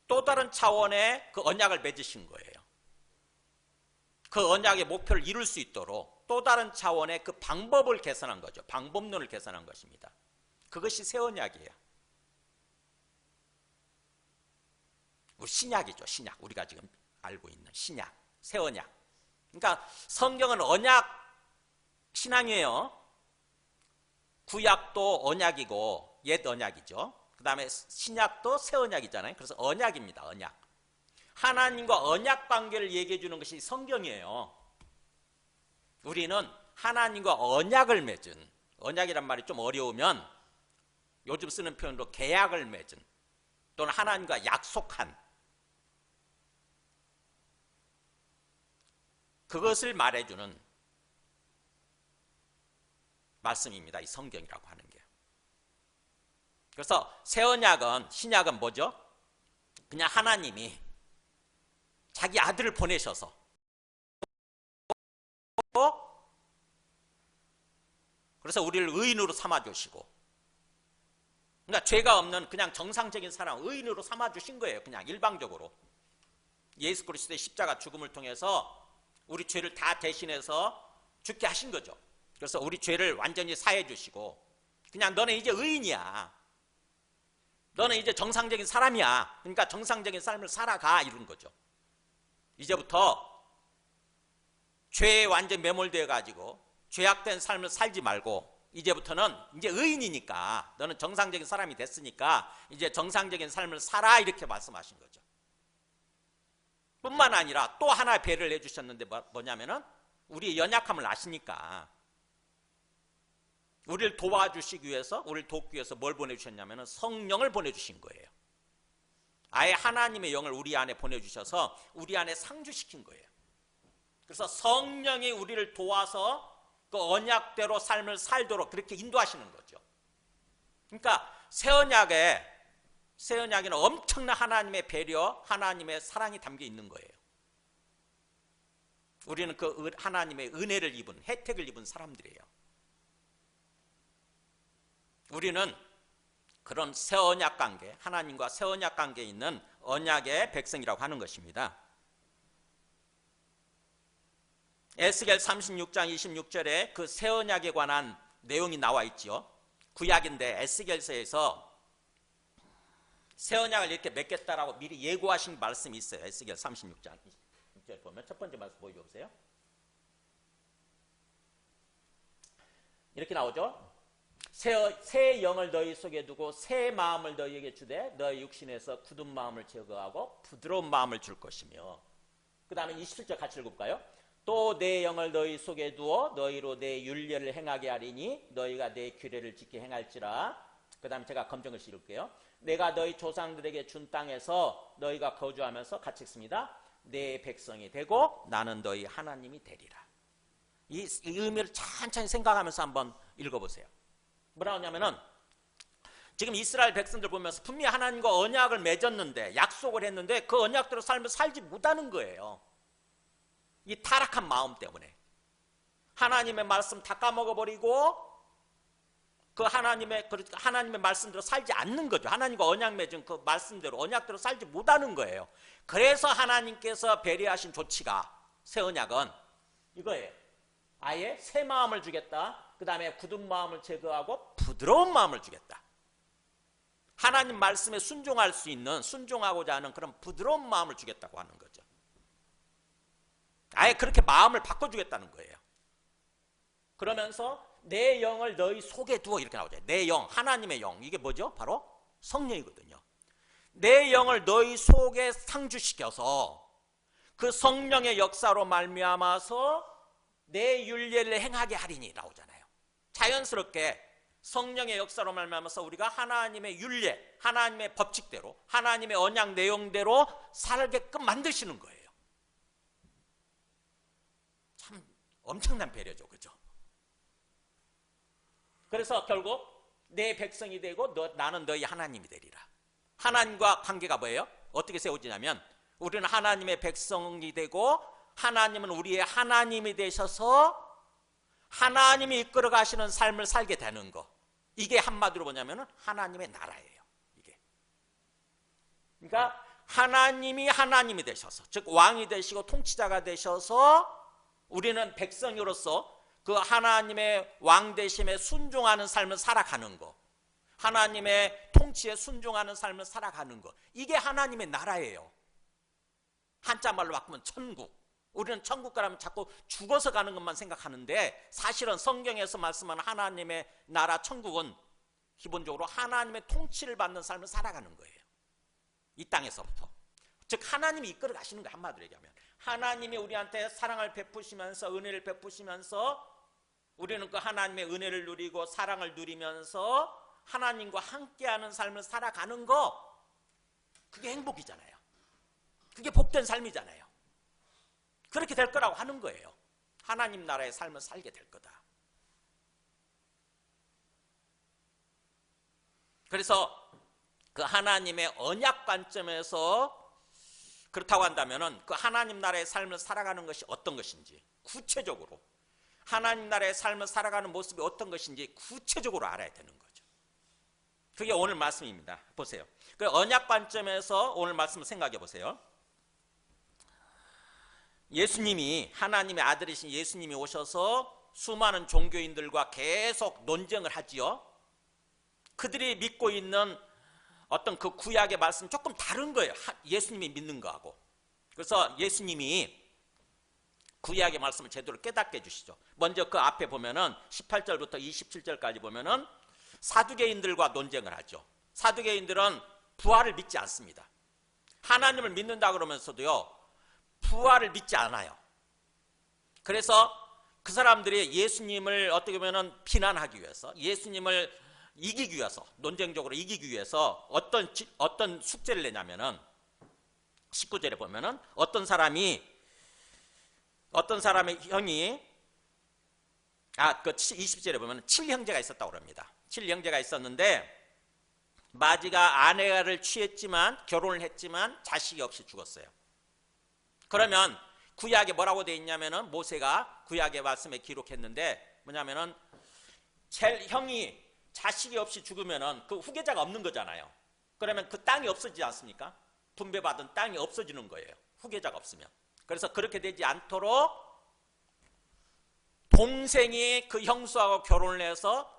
또 다른 차원의 그 언약을 맺으신 거예요. 그 언약의 목표를 이룰 수 있도록 또 다른 차원의 그 방법을 개선한 거죠. 방법론을 개선한 것입니다. 그것이 새 언약이에요. 우리 신약이죠. 신약. 우리가 지금 알고 있는 신약, 새 언약. 그러니까 성경은 언약 신앙이에요. 구약도 언약이고 옛 언약이죠. 그 다음에 신약도 새 언약이잖아요. 그래서 언약입니다. 언약. 하나님과 언약 관계를 얘기해 주는 것이 성경이에요. 우리는 하나님과 언약을 맺은, 언약이란 말이 좀 어려우면 요즘 쓰는 표현으로 계약을 맺은 또는 하나님과 약속한 그것을 말해주는 말씀입니다. 이 성경이라고 하는 게. 그래서 새 언약은, 신약은 뭐죠? 그냥 하나님이 자기 아들을 보내셔서 그래서 우리를 의인으로 삼아주시고, 그러니까 죄가 없는 그냥 정상적인 사람 의인으로 삼아주신 거예요. 그냥 일방적으로 예수 그리스도의 십자가 죽음을 통해서 우리 죄를 다 대신해서 죽게 하신 거죠. 그래서 우리 죄를 완전히 사해 주시고, 그냥 너는 이제 의인이야, 너는 이제 정상적인 사람이야, 그러니까 정상적인 삶을 살아가, 이런 거죠. 이제부터 죄에 완전 매몰되어 가지고 죄악된 삶을 살지 말고 이제부터는 이제 의인이니까 너는 정상적인 사람이 됐으니까 이제 정상적인 삶을 살아, 이렇게 말씀하신 거죠. 뿐만 아니라 또 하나 배를 해주셨는데 뭐냐면은 우리의 연약함을 아시니까 우리를 도와주시기 위해서, 우리를 돕기 위해서 뭘 보내주셨냐면은 성령을 보내주신 거예요. 아예 하나님의 영을 우리 안에 보내주셔서 우리 안에 상주시킨 거예요. 그래서 성령이 우리를 도와서 그 언약대로 삶을 살도록 그렇게 인도하시는 거죠. 그러니까 새 언약에는 엄청난 하나님의 배려, 하나님의 사랑이 담겨 있는 거예요. 우리는 그 하나님의 은혜를 입은, 혜택을 입은 사람들이에요. 우리는 그런 새 언약 관계, 하나님과 새 언약 관계에 있는 언약의 백성이라고 하는 것입니다. 에스겔 36장 26절에 그 새 언약에 관한 내용이 나와 있죠. 구약인데 에스겔서에서 새 언약을 이렇게 맺겠다라고 미리 예고하신 말씀이 있어요. 에스겔 36장 26절 보면 첫 번째 말씀 보여주세요. 이렇게 나오죠. 새 영을 너희 속에 두고 새 마음을 너희에게 주되 너희 육신에서 굳은 마음을 제거하고 부드러운 마음을 줄 것이며, 그 다음에 27절 같이 읽어볼까요? 또 내 영을 너희 속에 두어 너희로 내 율례를 행하게 하리니 너희가 내 규례를 지켜 행할지라. 그 다음에 제가 검정글씨 읽을게요. 내가 너희 조상들에게 준 땅에서 너희가 거주하면서, 같이 읽습니다. 내 백성이 되고 나는 너희 하나님이 되리라. 이 의미를 천천히 생각하면서 한번 읽어보세요. 뭐라고 하냐면은 지금 이스라엘 백성들 보면서 분명히 하나님과 언약을 맺었는데, 약속을 했는데 그 언약대로 삶을 살지 못하는 거예요. 이 타락한 마음 때문에 하나님의 말씀 다 까먹어버리고 그 하나님의 말씀대로 살지 않는 거죠. 하나님과 언약 맺은 그 말씀대로, 언약대로 살지 못하는 거예요. 그래서 하나님께서 배려하신 조치가, 새 언약은 이거예요. 아예 새 마음을 주겠다. 그 다음에 굳은 마음을 제거하고 부드러운 마음을 주겠다. 하나님 말씀에 순종할 수 있는, 순종하고자 하는 그런 부드러운 마음을 주겠다고 하는 거죠. 아예 그렇게 마음을 바꿔주겠다는 거예요. 그러면서 내 영을 너희 속에 두어, 이렇게 나오죠. 내 영, 하나님의 영, 이게 뭐죠? 바로 성령이거든요. 내 영을 너희 속에 상주시켜서 그 성령의 역사로 말미암아서 내 율례를 행하게 하리니 나오잖아요. 자연스럽게 성령의 역사로 말미암아서 우리가 하나님의 율례, 하나님의 법칙대로, 하나님의 언약 내용대로 살게끔 만드시는 거예요. 참 엄청난 배려죠, 그죠? 그래서 결국 내 백성이 되고 나는 너희 하나님이 되리라. 하나님과 관계가 뭐예요? 어떻게 세워지냐면 우리는 하나님의 백성이 되고 하나님은 우리의 하나님이 되셔서 하나님이 이끌어 가시는 삶을 살게 되는 거. 이게 한마디로 뭐냐면 하나님의 나라예요. 이게. 그러니까 하나님이 하나님이 되셔서, 즉 왕이 되시고 통치자가 되셔서 우리는 백성으로서 그 하나님의 왕 되심에 순종하는 삶을 살아가는 거, 하나님의 통치에 순종하는 삶을 살아가는 거, 이게 하나님의 나라예요. 한자말로 바꾸면 천국. 우리는 천국 가라면 자꾸 죽어서 가는 것만 생각하는데, 사실은 성경에서 말씀하는 하나님의 나라 천국은 기본적으로 하나님의 통치를 받는 삶을 살아가는 거예요. 이 땅에서부터. 즉 하나님이 이끌어 가시는 거예요. 한마디로 얘기하면 하나님이 우리한테 사랑을 베푸시면서, 은혜를 베푸시면서, 우리는 그 하나님의 은혜를 누리고 사랑을 누리면서 하나님과 함께하는 삶을 살아가는 거, 그게 행복이잖아요. 그게 복된 삶이잖아요. 그렇게 될 거라고 하는 거예요. 하나님 나라의 삶을 살게 될 거다. 그래서 그 하나님의 언약 관점에서 그렇다고 한다면은 그 하나님 나라의 삶을 살아가는 것이 어떤 것인지, 구체적으로 하나님 나라의 삶을 살아가는 모습이 어떤 것인지 구체적으로 알아야 되는 거죠. 그게 오늘 말씀입니다. 보세요. 그 언약 관점에서 오늘 말씀을 생각해 보세요. 예수님이, 하나님의 아들이신 예수님이 오셔서 수많은 종교인들과 계속 논쟁을 하지요. 그들이 믿고 있는 어떤 그 구약의 말씀은 조금 다른 거예요. 예수님이 믿는 거하고. 그래서 예수님이 구약의 말씀을 제대로 깨닫게 해주시죠. 먼저 그 앞에 보면은 18절부터 27절까지 보면은 사두개인들과 논쟁을 하죠. 사두개인들은 부활을 믿지 않습니다. 하나님을 믿는다 그러면서도요, 부활을 믿지 않아요. 그래서 그 사람들이 예수님을 어떻게 보면은 비난하기 위해서, 예수님을 이기기 위해서, 논쟁적으로 이기기 위해서 어떤 숙제를 내냐면은 19절에 보면은 어떤 사람의 형이, 그 20절에 보면은 7형제가 있었다고 합니다. 7형제가 있었는데 마지가 아내를 취했지만, 결혼을 했지만 자식이 없이 죽었어요. 그러면 구약에 뭐라고 되어 있냐면은, 모세가 구약의 말씀에 기록했는데 뭐냐면은 형이 자식이 없이 죽으면은 그 후계자가 없는 거잖아요. 그러면 그 땅이 없어지지 않습니까? 분배받은 땅이 없어지는 거예요. 후계자가 없으면. 그래서 그렇게 되지 않도록 동생이 그 형수하고 결혼을 해서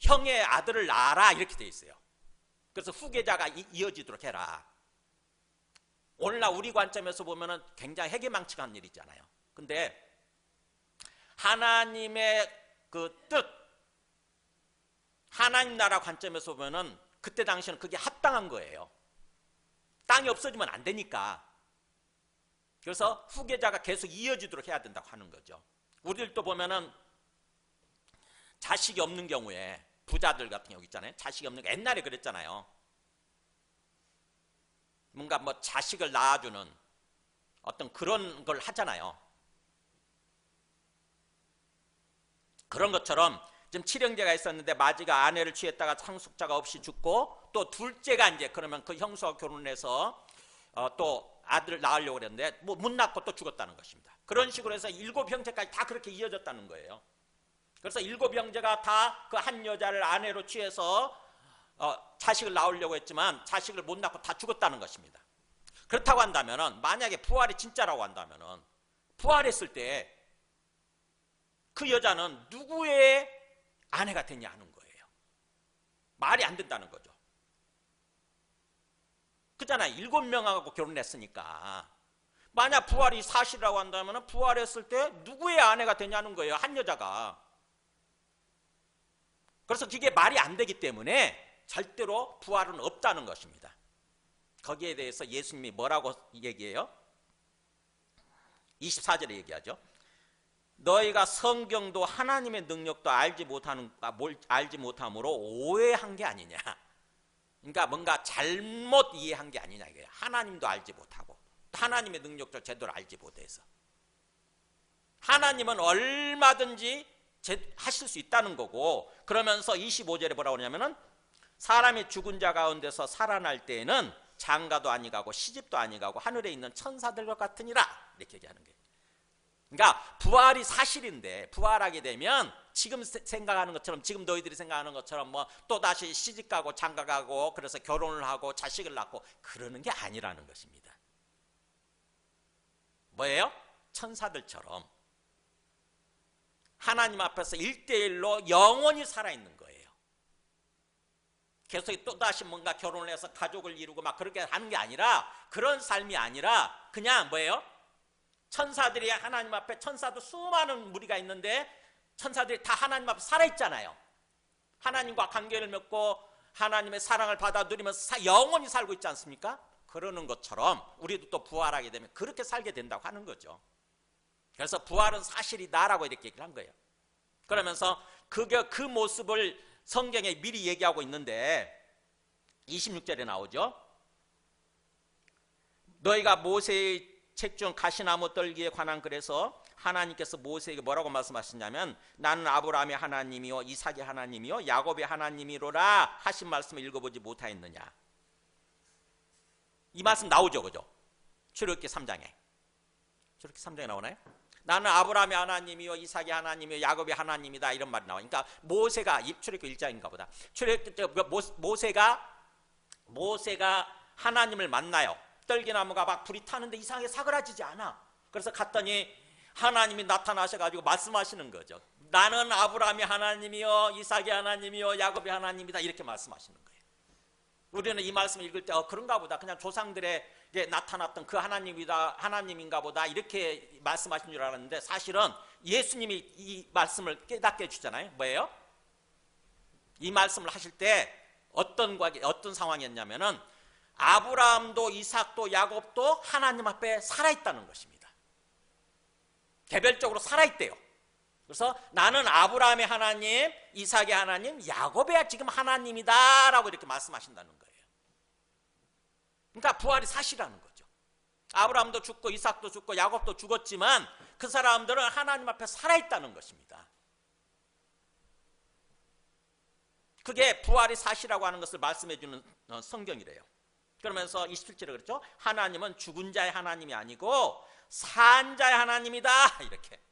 형의 아들을 낳아라, 이렇게 되어 있어요. 그래서 후계자가 이어지도록 해라. 오늘날 우리 관점에서 보면은 굉장히 해계망측한 일이잖아요. 근데 하나님의 그 뜻, 하나님 나라 관점에서 보면은 그때 당시에는 그게 합당한 거예요. 땅이 없어지면 안 되니까. 그래서 후계자가 계속 이어지도록 해야 된다고 하는 거죠. 우리들도 보면은 자식이 없는 경우에, 부자들 같은 경우 있잖아요. 자식이 없는 게 옛날에 그랬잖아요. 뭔가 뭐 자식을 낳아주는 어떤 그런 걸 하잖아요. 그런 것처럼 지금 7형제가 있었는데 마지가 아내를 취했다가 상속자가 없이 죽고, 또 둘째가 이제 그러면 그 형수와 결혼해서 또 아들을 낳으려고 그랬는데 뭐 못 낳고 또 죽었다는 것입니다. 그런 식으로 해서 7형제까지 다 그렇게 이어졌다는 거예요. 그래서 7형제가 다 그 한 여자를 아내로 취해서 자식을 낳으려고 했지만 자식을 못 낳고 다 죽었다는 것입니다. 그렇다고 한다면은, 만약에 부활이 진짜라고 한다면은, 부활했을 때 그 여자는 누구의 아내가 되냐 하는 거예요. 말이 안 된다는 거죠. 그잖아요. 7명하고 결혼했으니까. 만약 부활이 사실이라고 한다면 부활했을 때 누구의 아내가 되냐는 거예요. 한 여자가. 그래서 그게 말이 안 되기 때문에 절대로 부활은 없다는 것입니다. 거기에 대해서 예수님이 뭐라고 얘기해요? 24절에 얘기하죠. 너희가 성경도 하나님의 능력도 알지 못함으로 오해한 게 아니냐. 그러니까 뭔가 잘못 이해한 게 아니냐 이거예요. 하나님도 알지 못하고 하나님의 능력도 제대로 알지 못해서. 하나님은 얼마든지 하실 수 있다는 거고, 그러면서 25절에 뭐라고 하냐면은, 사람이 죽은 자 가운데서 살아날 때에는 장가도 아니가고 시집도 아니가고 하늘에 있는 천사들과 같으니라, 이렇게 얘기하는 거예요. 그러니까 부활이 사실인데, 부활하게 되면 지금 생각하는 것처럼, 지금 너희들이 생각하는 것처럼 뭐 또다시 시집가고 장가가고 그래서 결혼을 하고 자식을 낳고 그러는 게 아니라는 것입니다. 뭐예요? 천사들처럼 하나님 앞에서 1대1로 영원히 살아있는 거예요. 계속 또다시 뭔가 결혼을 해서 가족을 이루고 막 그렇게 하는 게 아니라, 그런 삶이 아니라 그냥 뭐예요? 천사들이 하나님 앞에, 천사도 수많은 무리가 있는데 천사들이 다 하나님 앞에 살아있잖아요. 하나님과 관계를 맺고 하나님의 사랑을 받아 누리면서 영원히 살고 있지 않습니까? 그러는 것처럼 우리도 또 부활하게 되면 그렇게 살게 된다고 하는 거죠. 그래서 부활은 사실이다라고 이렇게 얘기를 한 거예요. 그러면서 그 모습을 성경에 미리 얘기하고 있는데 26절에 나오죠. 너희가 모세의 책 중 가시나무 떨기에 관한 글에서 하나님께서 모세에게 뭐라고 말씀하시냐면 나는 아브라함의 하나님이요 이삭의 하나님이요 야곱의 하나님이로라 하신 말씀을 읽어보지 못하였느냐. 이 말씀 나오죠, 그죠? 출애굽기 3장에. 출애굽기 3장에 나오나요? 나는 아브라함의 하나님이요 이삭의 하나님이요 야곱의 하나님이다, 이런 말이 나와요. 그러니까 모세가, 출애굽기 1장인가 보다. 모세가 하나님을 만나요. 떨기나무가 막 불이 타는데 이상하게 사그라지지 않아. 그래서 갔더니 하나님이 나타나셔가지고 말씀하시는 거죠. 나는 아브라함의 하나님이요 이삭의 하나님이요 야곱의 하나님이다, 이렇게 말씀하시는 거예요. 우리는 이 말씀을 읽을 때 그런가 보다, 그냥 조상들에게 나타났던 그 하나님인가 보다 이렇게 말씀하신 줄 알았는데, 사실은 예수님이 이 말씀을 깨닫게 해주잖아요. 뭐예요? 이 말씀을 하실 때 어떤 상황이었냐면은 아브라함도 이삭도 야곱도 하나님 앞에 살아있다는 것입니다. 개별적으로 살아있대요. 그래서 나는 아브라함의 하나님, 이삭의 하나님, 야곱의 지금 하나님이다 라고 이렇게 말씀하신다는 거예요. 그러니까 부활이 사실이라는 거죠. 아브라함도 죽고 이삭도 죽고 야곱도 죽었지만 그 사람들은 하나님 앞에 살아있다는 것입니다. 그게 부활이 사실이라고 하는 것을 말씀해 주는 성경이래요. 그러면서 27절에 그랬죠. 하나님은 죽은 자의 하나님이 아니고 산 자의 하나님이다, 이렇게.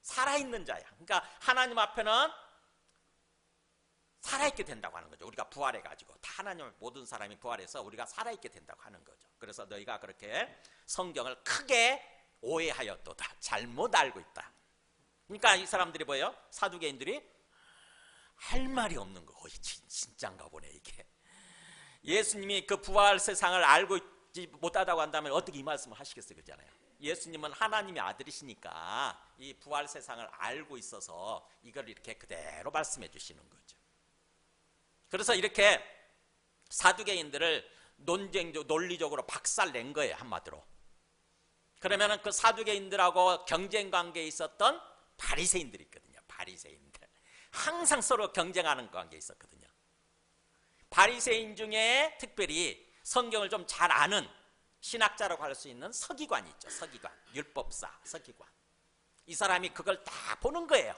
살아있는 자야. 그러니까 하나님 앞에는 살아있게 된다고 하는 거죠. 우리가 부활해가지고 다 하나님 앞에 모든 사람이 부활해서 우리가 살아있게 된다고 하는 거죠. 그래서 너희가 그렇게 성경을 크게 오해하였도다, 잘못 알고 있다. 그러니까 이 사람들이 뭐예요? 사두개인들이 할 말이 없는 거. 진짜인가 보네 이게. 예수님이 그 부활 세상을 알고 있지 못하다고 한다면 어떻게 이 말씀을 하시겠어요? 그렇잖아요. 예수님은 하나님의 아들이시니까 이 부활 세상을 알고 있어서 이걸 이렇게 그대로 말씀해 주시는 거죠. 그래서 이렇게 사두개인들을 논리적으로 박살낸 거예요, 한마디로. 그러면은 그 사두개인들하고 경쟁 관계에 있었던 바리새인들이 있거든요. 바리새인들. 항상 서로 경쟁하는 관계에 있었거든요. 바리새인 중에 특별히 성경을 좀 잘 아는 신학자라고 할 수 있는 서기관이 있죠. 서기관, 율법사, 서기관. 이 사람이 그걸 다 보는 거예요.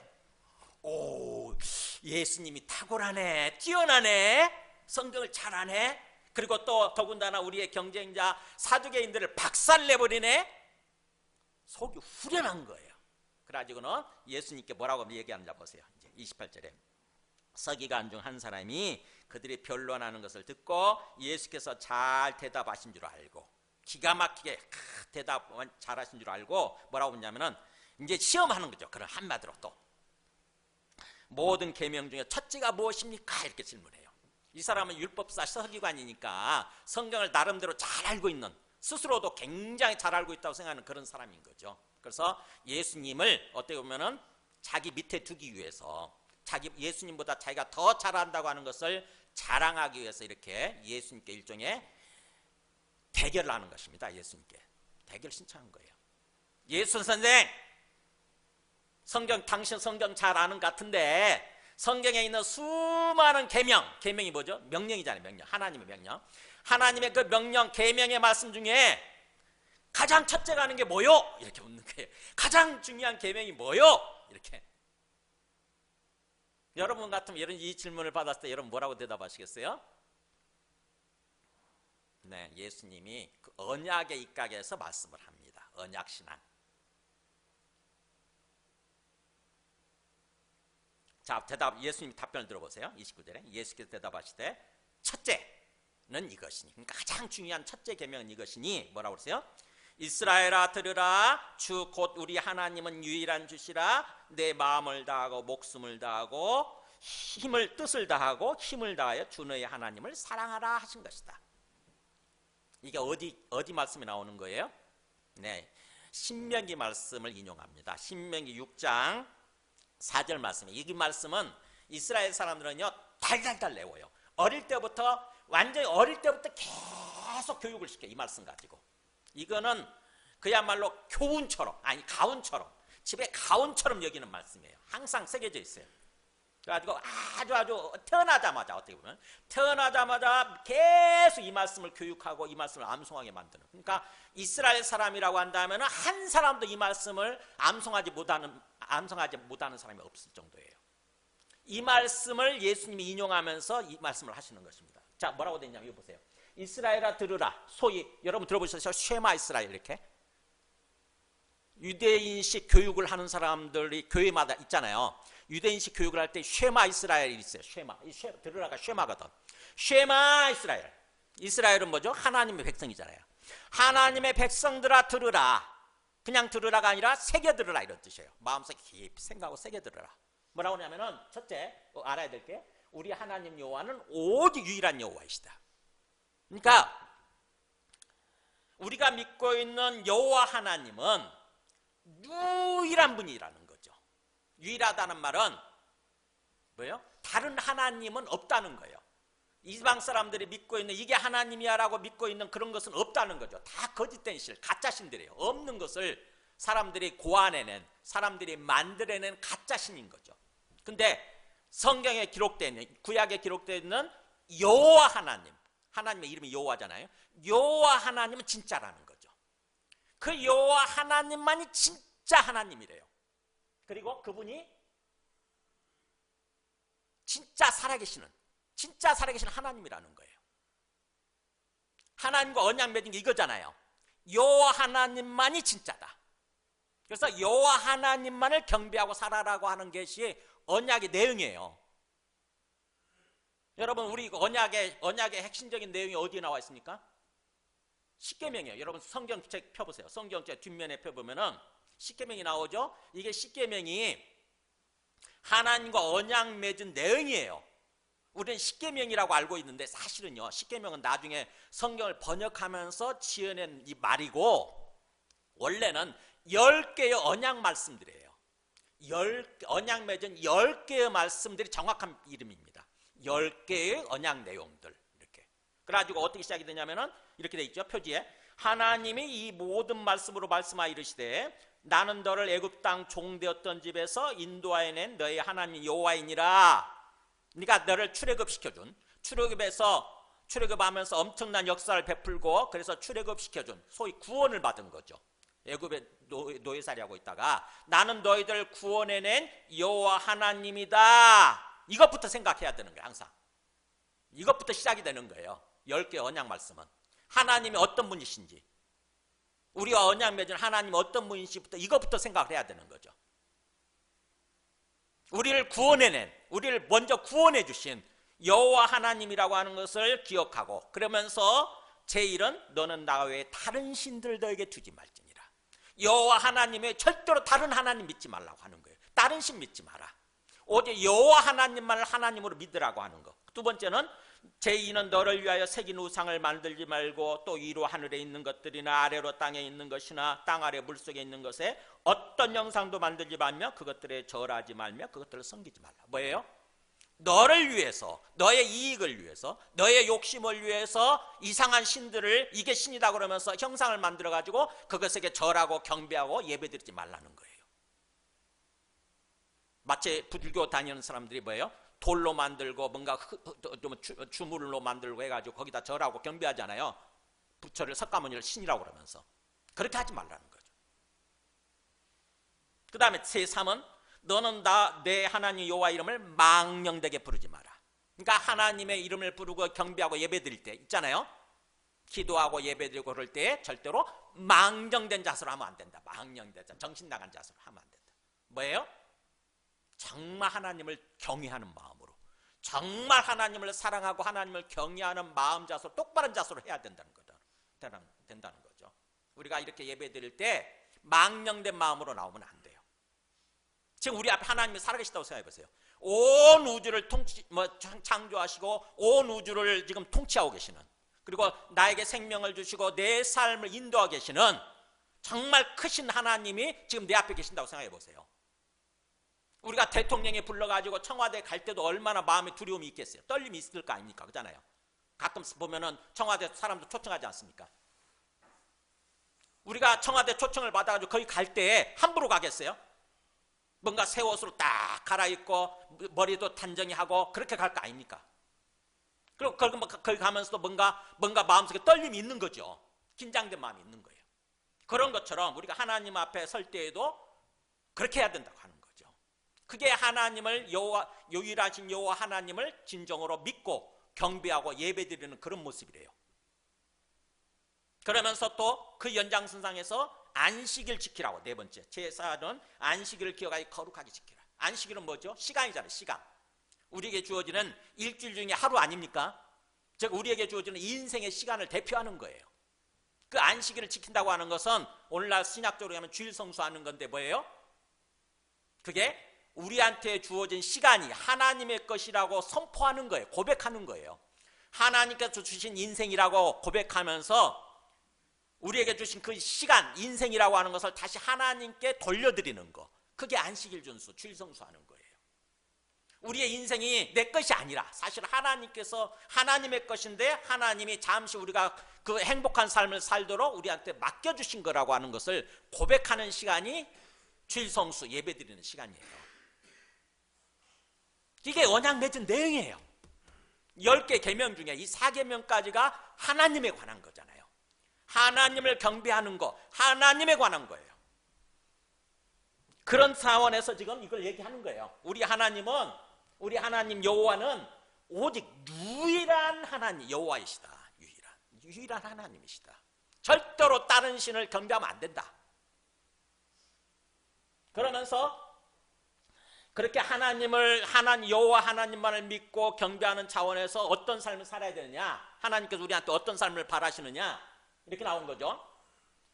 오, 예수님이 탁월하네, 뛰어나네, 성경을 잘 아네. 그리고 또 더군다나 우리의 경쟁자 사두개인들을 박살내버리네. 속이 후련한 거예요. 그래가지고는 예수님께 뭐라고 얘기하는지 보세요. 이제 28절에 서기관 중 한 사람이 그들이 변론하는 것을 듣고 예수께서 잘 대답하신 줄 알고, 기가 막히게 대답 잘하신 줄 알고 뭐라고 했냐면은 이제 시험하는 거죠. 그런 한마디로 또 모든 계명 중에 첫째가 무엇입니까? 이렇게 질문해요. 이 사람은 율법사 서기관이니까 성경을 나름대로 잘 알고 있는, 스스로도 굉장히 잘 알고 있다고 생각하는 그런 사람인 거죠. 그래서 예수님을 어떻게 보면은 자기 밑에 두기 위해서, 예수님보다 자기가 더 잘한다고 하는 것을 자랑하기 위해서 이렇게 예수님께 일종의 대결을 하는 것입니다. 예수님께 대결 신청한 거예요. 예수 선생, 당신 성경 잘 아는 것 같은데 성경에 있는 수많은 계명이 뭐죠? 명령이잖아요. 명령, 하나님의 명령. 하나님의 그 명령, 계명의 말씀 중에 가장 첫째가 하는 게 뭐요? 이렇게 묻는 거예요. 가장 중요한 계명이 뭐요? 이렇게. 여러분 같으면 이 질문을 받았을 때 여러분 뭐라고 대답하시겠어요? 네, 예수님이 그 언약의 입각에서 말씀을 합니다. 언약신앙. 자, 예수님 답변을 들어보세요. 29절에 예수께서 대답하시되 첫째는 이것이니, 그러니까 가장 중요한 첫째 계명은 이것이니 뭐라고 그러세요? 이스라엘아 들으라, 주 곧 우리 하나님은 유일한 주시라. 내 마음을 다하고 목숨을 다하고 뜻을 다하고 힘을 다하여 주 너의 하나님을 사랑하라 하신 것이다. 이게 어디 말씀이 나오는 거예요? 네, 신명기 말씀을 인용합니다. 신명기 6장 4절 말씀이에요. 이 말씀은 이스라엘 사람들은요 달달달 외워요. 완전히 어릴 때부터 계속 교육을 시켜요. 이 말씀 가지고. 이거는 그야말로 가훈처럼 집에 가훈처럼 여기는 말씀이에요. 항상 새겨져 있어요. 그래가지고 아주 태어나자마자 계속 이 말씀을 교육하고 이 말씀을 암송하게 만드는. 그러니까 이스라엘 사람이라고 한다면 한 사람도 이 말씀을 암송하지 못하는 사람이 없을 정도예요. 이 말씀을 예수님이 인용하면서 이 말씀을 하시는 것입니다. 자, 뭐라고 되어 있냐면 이거 보세요. 이스라엘아 들으라. 소위 여러분 들어보셨어요? 쉐마 이스라엘 이렇게. 유대인식 교육을 하는 사람들이 교회마다 있잖아요. 유대인식 교육을 할 때 쉐마 이스라엘이 있어요. 들으라가 쉐마거든. 쉐마 이스라엘. 이스라엘은 뭐죠? 하나님의 백성이잖아요. 하나님의 백성들아 들으라. 그냥 들으라가 아니라 새겨 들으라 이런 뜻이에요. 마음속에 깊이 생각하고 새겨 들으라. 뭐라고 하냐면은 첫째 알아야 될 게 우리 하나님 여호와는 오직 유일한 여호와이시다. 그러니까 우리가 믿고 있는 여호와 하나님은 유일한 분이라는 거죠. 유일하다는 말은 뭐예요? 다른 하나님은 없다는 거예요. 이방 사람들이 믿고 있는 이게 하나님이야라고 믿고 있는 그런 것은 없다는 거죠. 다 거짓된 가짜 신들이에요. 없는 것을 사람들이 고안해낸, 사람들이 만들어낸 가짜 신인 거죠. 근데 성경에 기록되어 있는, 구약에 기록되어 있는 여호와 하나님의 이름이 여호와잖아요. 여호와 하나님은 진짜라는 거죠. 그 여호와 하나님만이 진짜 하나님이래요. 그리고 그분이 진짜 살아계시는 하나님이라는 거예요. 하나님과 언약 맺은 게 이거잖아요. 여호와 하나님만이 진짜다. 그래서 여호와 하나님만을 경배하고 살아라고 하는 것이 언약의 내용이에요. 여러분 우리 언약의 핵심적인 내용이 어디에 나와 있습니까? 십계명이에요. 여러분 성경책 펴보세요. 성경책 뒷면에 펴보면은 십계명이 나오죠. 이게 십계명이 하나님과 언약 맺은 내용이에요. 우리는 십계명이라고 알고 있는데 사실은요 십계명은 나중에 성경을 번역하면서 지어낸 이 말이고 원래는 10개의 언약 말씀들이에요. 언약 맺은 10개의 말씀들이 정확한 이름입니다. 10개의 언약 내용들 이렇게. 그래가지고 어떻게 시작이 되냐면은 이렇게 돼 있죠. 표지에 하나님이 이 모든 말씀으로 말씀하여 이르시되 나는 너를 애굽 땅 종되었던 집에서 인도하여 낸 너의 하나님 여호와이니라. 그러니까 너를 출애굽시켜준, 출애굽하면서 엄청난 역사를 베풀고 그래서 출애굽시켜준 소위 구원을 받은 거죠. 애굽에 노예살이 하고 있다가 나는 너희들 구원해낸 여호와 하나님이다. 이것부터 생각해야 되는 거예요. 항상 이것부터 시작이 되는 거예요. 10개 언약 말씀은 하나님이 어떤 분이신지, 우리와 언약 맺은 하나님이 어떤 분이신지부터 이것부터 생각을 해야 되는 거죠. 우리를 먼저 구원해 주신 여호와 하나님이라고 하는 것을 기억하고 그러면서 제1은 너는 나 외에 다른 신들 너에게 두지 말지니라. 여호와 하나님의 절대로 다른 하나님 믿지 말라고 하는 거예요. 다른 신 믿지 마라. 오직 여호와 하나님만을 하나님으로 믿으라고 하는 거. 두 번째는 제2는 너를 위하여 새긴 우상을 만들지 말고 또 위로 하늘에 있는 것들이나 아래로 땅에 있는 것이나 땅 아래 물속에 있는 것에 어떤 형상도 만들지 말며 그것들에 절하지 말며 그것들을 섬기지 말라. 뭐예요? 너를 위해서, 너의 이익을 위해서, 너의 욕심을 위해서 이상한 신들을 이게 신이다 그러면서 형상을 만들어가지고 그것에게 절하고 경배하고 예배드리지 말라는 거예요. 마치 불교 다니는 사람들이 뭐예요? 돌로 만들고 뭔가 주물로 만들고 해가지고 거기다 절하고 경배하잖아요. 부처를 석가모니를 신이라고 그러면서. 그렇게 하지 말라는 거죠. 그 다음에 제3은 너는 내 하나님 여호와 이름을 망령되게 부르지 마라. 그러니까 하나님의 이름을 부르고 경배하고 예배드릴 때 있잖아요. 기도하고 예배드리고 그럴 때 절대로 망령된 자세로 하면 안 된다. 망령된 자, 정신 나간 자세로 하면 안 된다. 뭐예요? 정말 하나님을 경외하는 마음으로, 정말 하나님을 사랑하고 하나님을 경외하는 마음 자세, 똑바른 자세로 해야 된다는 거죠. 우리가 이렇게 예배 드릴 때 망령된 마음으로 나오면 안 돼요. 지금 우리 앞에 하나님이 살아계시다고 생각해 보세요. 온 우주를 창조하시고 온 우주를 지금 통치하고 계시는, 그리고 나에게 생명을 주시고 내 삶을 인도하고 계시는 정말 크신 하나님이 지금 내 앞에 계신다고 생각해 보세요. 우리가 대통령이 불러가지고 청와대 갈 때도 얼마나 마음에 두려움이 있겠어요. 떨림이 있을 거 아닙니까? 그렇잖아요. 가끔 보면은 청와대 사람도 초청하지 않습니까? 우리가 청와대 초청을 받아가지고 거기 갈 때 함부로 가겠어요? 뭔가 새 옷으로 딱 갈아입고 머리도 단정히 하고 그렇게 갈 거 아닙니까? 그리고 거기 가면서도 뭔가 마음속에 떨림이 있는 거죠. 긴장된 마음이 있는 거예요. 그런 것처럼 우리가 하나님 앞에 설 때에도 그렇게 해야 된다고 하는 거죠. 그게 하나님을 유일하신 여호와 하나님을 진정으로 믿고 경배하고 예배드리는 그런 모습이래요. 그러면서 또 그 연장선상에서 안식일 지키라고, 네 번째 제사는 안식일을 기억하여 거룩하게 지키라. 안식일은 뭐죠? 시간이잖아요. 시간. 우리에게 주어지는 일주일 중에 하루 아닙니까? 즉 우리에게 주어지는 인생의 시간을 대표하는 거예요. 그 안식일을 지킨다고 하는 것은 오늘날 신학적으로 하면 주일 성수하는 건데 뭐예요? 그게 우리한테 주어진 시간이 하나님의 것이라고 선포하는 거예요. 고백하는 거예요. 하나님께서 주신 인생이라고 고백하면서 우리에게 주신 그 시간, 인생이라고 하는 것을 다시 하나님께 돌려드리는 거, 그게 안식일 준수, 주일 성수하는 거예요. 우리의 인생이 내 것이 아니라 사실 하나님께서 하나님의 것인데 하나님이 잠시 우리가 그 행복한 삶을 살도록 우리한테 맡겨주신 거라고 하는 것을 고백하는 시간이 주일 성수, 예배드리는 시간이에요. 이게 언약 맺은 내용이에요. 10개 계명 중에 이 4계명까지가 하나님에 관한 거잖아요. 하나님을 경배하는 거, 하나님에 관한 거예요. 그런 차원에서 지금 이걸 얘기하는 거예요. 우리 하나님 여호와는 오직 유일한 하나님 여호와이시다. 유일한 하나님이시다. 절대로 다른 신을 경배하면 안 된다. 그러면서 그렇게 하나님 여호와 하나님만을 믿고 경배하는 차원에서 어떤 삶을 살아야 되느냐, 하나님께서 우리한테 어떤 삶을 바라시느냐, 이렇게 나온 거죠.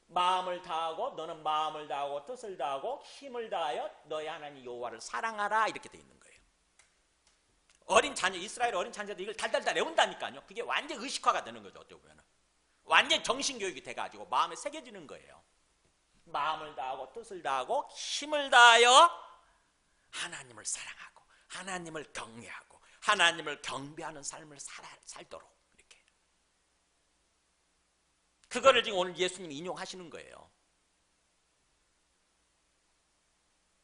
마음을 다하고, 너는 마음을 다하고 뜻을 다하고 힘을 다하여 너의 하나님 여호와를 사랑하라, 이렇게 돼 있는 거예요. 어린 자녀, 이스라엘 어린 자녀들 이걸 달달달 외운다니까요. 그게 완전 의식화가 되는 거죠. 어떻게 보면 완전 정신교육이 돼가지고 마음에 새겨지는 거예요. 마음을 다하고 뜻을 다하고 힘을 다하여 하나님을 사랑하고 하나님을 경외하고 하나님을 경배하는 삶을 살도록, 이렇게. 그거를 지금 오늘 예수님이 인용하시는 거예요.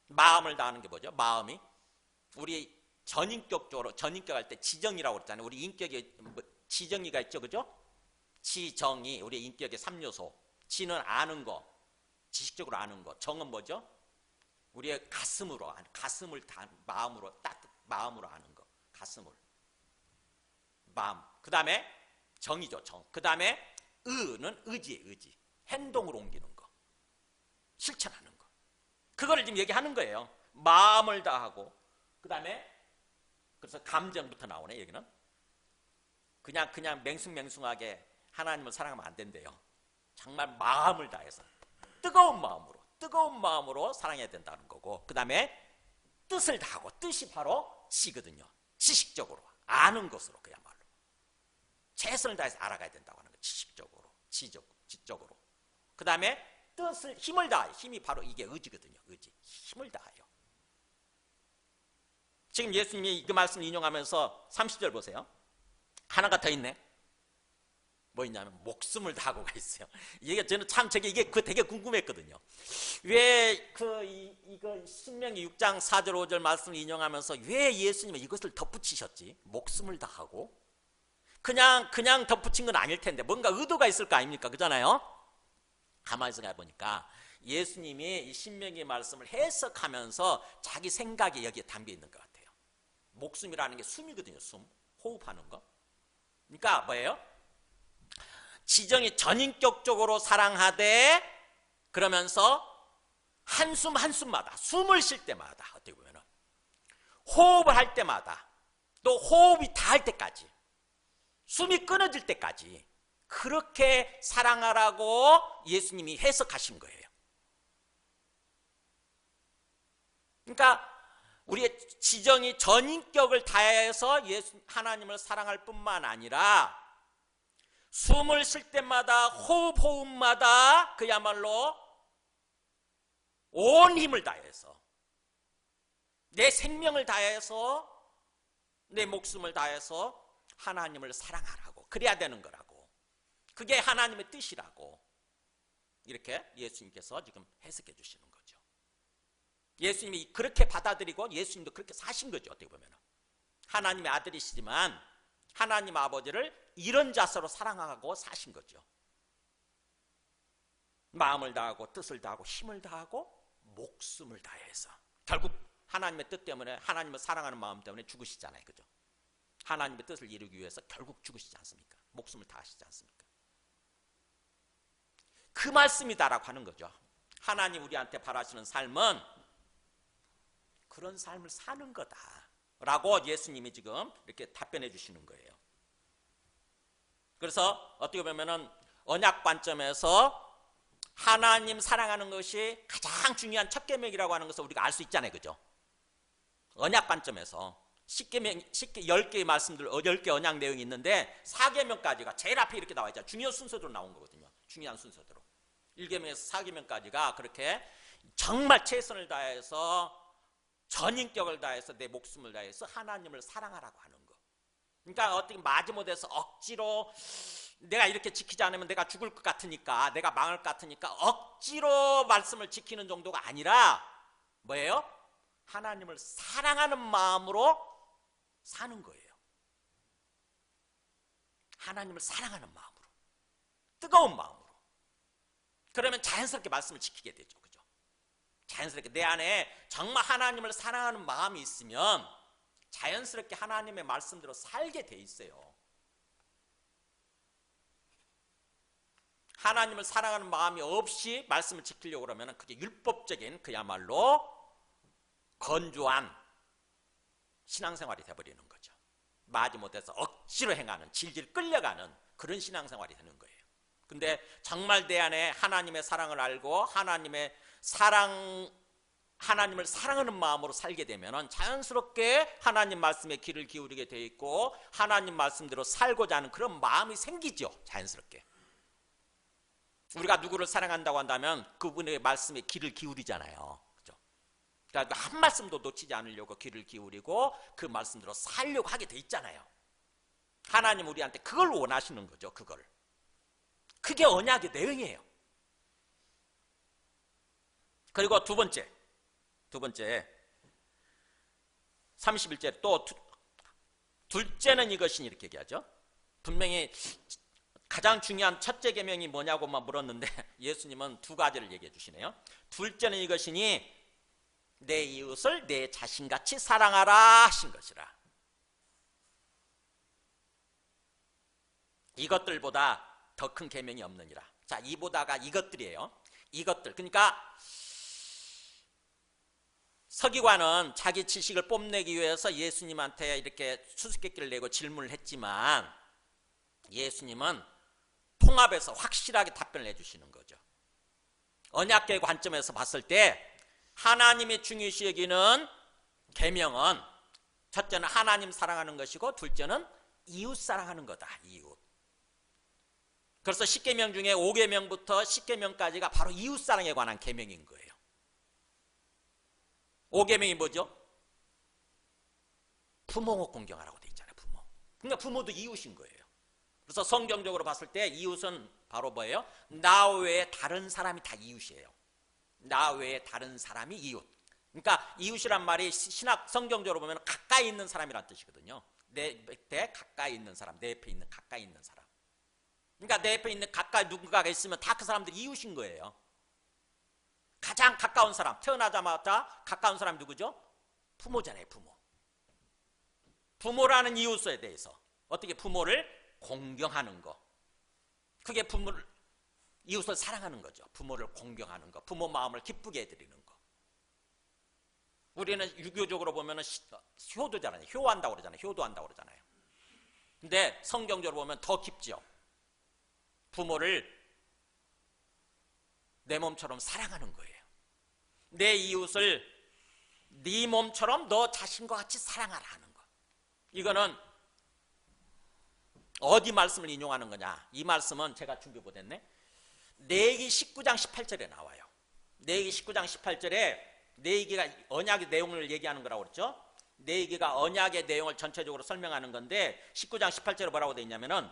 마음을 다하는 게 뭐죠? 마음이 우리 전인격적으로, 전인격 할 때 지정이라고 그랬잖아요. 우리 인격에 지정이가 있죠, 그죠? 지정이 우리 인격의 3요소. 지는 아는 거, 지식적으로 아는 거. 정은 뭐죠? 우리의 가슴을 마음으로 마음으로 아는 거, 가슴을, 마음. 그 다음에 정이죠, 정. 그 다음에 의는 의지예요, 의지. 행동으로 옮기는 거, 실천하는 거. 그거를 지금 얘기하는 거예요. 마음을 다하고, 그 다음에 그래서 감정부터 나오네. 여기는 그냥 맹숭맹숭하게 하나님을 사랑하면 안 된대요. 정말 마음을 다해서 뜨거운 마음으로 사랑해야 된다는 거고, 그 다음에 뜻을 다하고, 뜻이 바로 지거든요. 지식적으로 아는 것으로, 그야말로 최선을 다해서 알아가야 된다고 하는 거. 지식적으로, 지적으로. 그 다음에 뜻을, 힘을 다하여. 힘이 바로 이게 의지거든요. 의지, 힘을 다하여. 지금 예수님이 그 말씀을 인용하면서 30절 보세요. 하나가 더 있네. 뭐 있냐면 목숨을 다하고가 있어요. 이게 저는 참 이게 되게 궁금했거든요. 왜 이거 신명기 6장 4절 5절 말씀을 인용하면서 왜 예수님은 이것을 덧붙이셨지? 목숨을 다하고. 그냥 덧붙인 건 아닐 텐데 뭔가 의도가 있을 거 아닙니까? 그잖아요. 가만히 생각해 보니까 예수님이 이 신명기 말씀을 해석하면서 자기 생각이 여기에 담겨 있는 것 같아요. 목숨이라는 게 숨이거든요. 숨, 호흡하는 거. 그러니까 뭐예요? 지정이 전인격적으로 사랑하되, 그러면서 한숨 한숨마다, 숨을 쉴 때마다, 어떻게 보면은 호흡을 할 때마다, 또 호흡이 닿을 때까지, 숨이 끊어질 때까지 그렇게 사랑하라고 예수님이 해석하신 거예요. 그러니까 우리의 지정이 전인격을 다해서 하나님을 사랑할 뿐만 아니라 숨을 쉴 때마다 호흡마다 그야말로 온 힘을 다해서, 내 생명을 다해서, 내 목숨을 다해서 하나님을 사랑하라고, 그래야 되는 거라고, 그게 하나님의 뜻이라고 이렇게 예수님께서 지금 해석해 주시는 거죠. 예수님이 그렇게 받아들이고 예수님도 그렇게 사신 거죠. 어떻게 보면 하나님의 아들이시지만 하나님 아버지를 이런 자세로 사랑하고 사신 거죠. 마음을 다하고 뜻을 다하고 힘을 다하고 목숨을 다해서, 결국 하나님의 뜻 때문에, 하나님을 사랑하는 마음 때문에 죽으시잖아요. 그죠? 하나님의 뜻을 이루기 위해서 결국 죽으시지 않습니까? 목숨을 다하시지 않습니까? 그 말씀이다라고 하는 거죠. 하나님 우리한테 바라시는 삶은 그런 삶을 사는 거다라고 예수님이 지금 이렇게 답변해 주시는 거예요. 그래서 어떻게 보면은 언약 관점에서 하나님 사랑하는 것이 가장 중요한 첫 계명이라고 하는 것을 우리가 알 수 있잖아요. 그죠? 언약 관점에서 10개의 말씀들, 10개 언약 내용이 있는데 4계명까지가 제일 앞에 이렇게 나와 있잖아요. 중요한 순서대로 나온 거거든요. 중요한 순서대로. 1계명에서 4계명까지가 그렇게 정말 최선을 다해서, 전인격을 다해서, 내 목숨을 다해서 하나님을 사랑하라고 하는 거. 그러니까 어떻게 마지못해서 억지로 내가 이렇게 지키지 않으면 내가 죽을 것 같으니까, 내가 망할 것 같으니까 억지로 말씀을 지키는 정도가 아니라 뭐예요? 하나님을 사랑하는 마음으로 사는 거예요. 하나님을 사랑하는 마음으로, 뜨거운 마음으로. 그러면 자연스럽게 말씀을 지키게 되죠. 그죠? 자연스럽게 내 안에 정말 하나님을 사랑하는 마음이 있으면 자연스럽게 하나님의 말씀대로 살게 돼 있어요. 하나님을 사랑하는 마음이 없이 말씀을 지키려고 그러면 그게 율법적인, 그야말로 건조한 신앙생활이 되어버리는 거죠. 마지못해서 억지로 행하는, 질질 끌려가는 그런 신앙생활이 되는 거예요. 근데 정말 내 안에 하나님의 사랑을 알고 하나님을 사랑하는 마음으로 살게 되면 자연스럽게 하나님 말씀에 귀를 기울이게 돼 있고 하나님 말씀대로 살고자 하는 그런 마음이 생기죠. 자연스럽게. 우리가 누구를 사랑한다고 한다면 그분의 말씀에 귀를 기울이잖아요. 그죠? 그러니까 한 말씀도 놓치지 않으려고 귀를 기울이고 그 말씀대로 살려고 하게 돼 있잖아요. 하나님 우리한테 그걸 원하시는 거죠. 그게 언약의 내용이에요. 그리고 두 번째 31절 또 둘째는 이것이니 이렇게 얘기하죠. 분명히 가장 중요한 첫째 계명이 뭐냐고만 물었는데 예수님은 두 가지를 얘기해 주시네요. 둘째는 이것이니 내 이웃을 내 자신같이 사랑하라 하신 것이라. 이것들보다 더 큰 계명이 없느니라. 자, 이보다가 이것들이에요. 이것들. 그러니까 서기관은 자기 지식을 뽐내기 위해서 예수님한테 이렇게 수수께끼를 내고 질문을 했지만 예수님은 통합해서 확실하게 답변을 해주시는 거죠. 언약계의 관점에서 봤을 때 하나님이 중요시 여기는 계명은 첫째는 하나님 사랑하는 것이고 둘째는 이웃 사랑하는 거다. 이웃. 그래서 10계명 중에 5계명부터 10계명까지가 바로 이웃 사랑에 관한 계명인 거예요. 5계명이 뭐죠? 부모 공경하라고 돼 있잖아요. 부모. 그러니까 부모도 이웃인 거예요. 그래서 성경적으로 봤을 때 이웃은 바로 뭐예요? 나 외에 다른 사람이 다 이웃이에요. 나 외에 다른 사람이 이웃. 그러니까 이웃이란 말이 성경적으로 보면 가까이 있는 사람이란 뜻이거든요. 내 가까이 있는 사람, 내 옆에 있는 가까이 있는 사람. 그러니까 내 옆에 있는 가까이 누군가가 있으면 다 그 사람들이 이웃인 거예요. 가장 가까운 사람, 태어나자마자 가까운 사람이 누구죠? 부모잖아요. 부모라는 이웃에 대해서 어떻게 부모를 공경하는 거, 그게 이웃을 사랑하는 거죠. 부모를 공경하는 거, 부모 마음을 기쁘게 해드리는 거. 우리는 유교적으로 보면은 효도잖아요. 효한다고 그러잖아요. 효도한다고 그러잖아요. 근데 성경적으로 보면 더 깊죠. 부모를 내 몸처럼 사랑하는 거예요. 내 이웃을 네 몸처럼 너 자신과 같이 사랑하라 하는 거. 이거는 어디 말씀을 인용하는 거냐? 이 말씀은 제가 준비 못했네. 레위기 19장 18절에 나와요. 레위기 19장 18절에 레위기가 언약의 내용을 얘기하는 거라고 그랬죠. 레위기가 언약의 내용을 전체적으로 설명하는 건데 19장 18절에 뭐라고 되어 있냐면은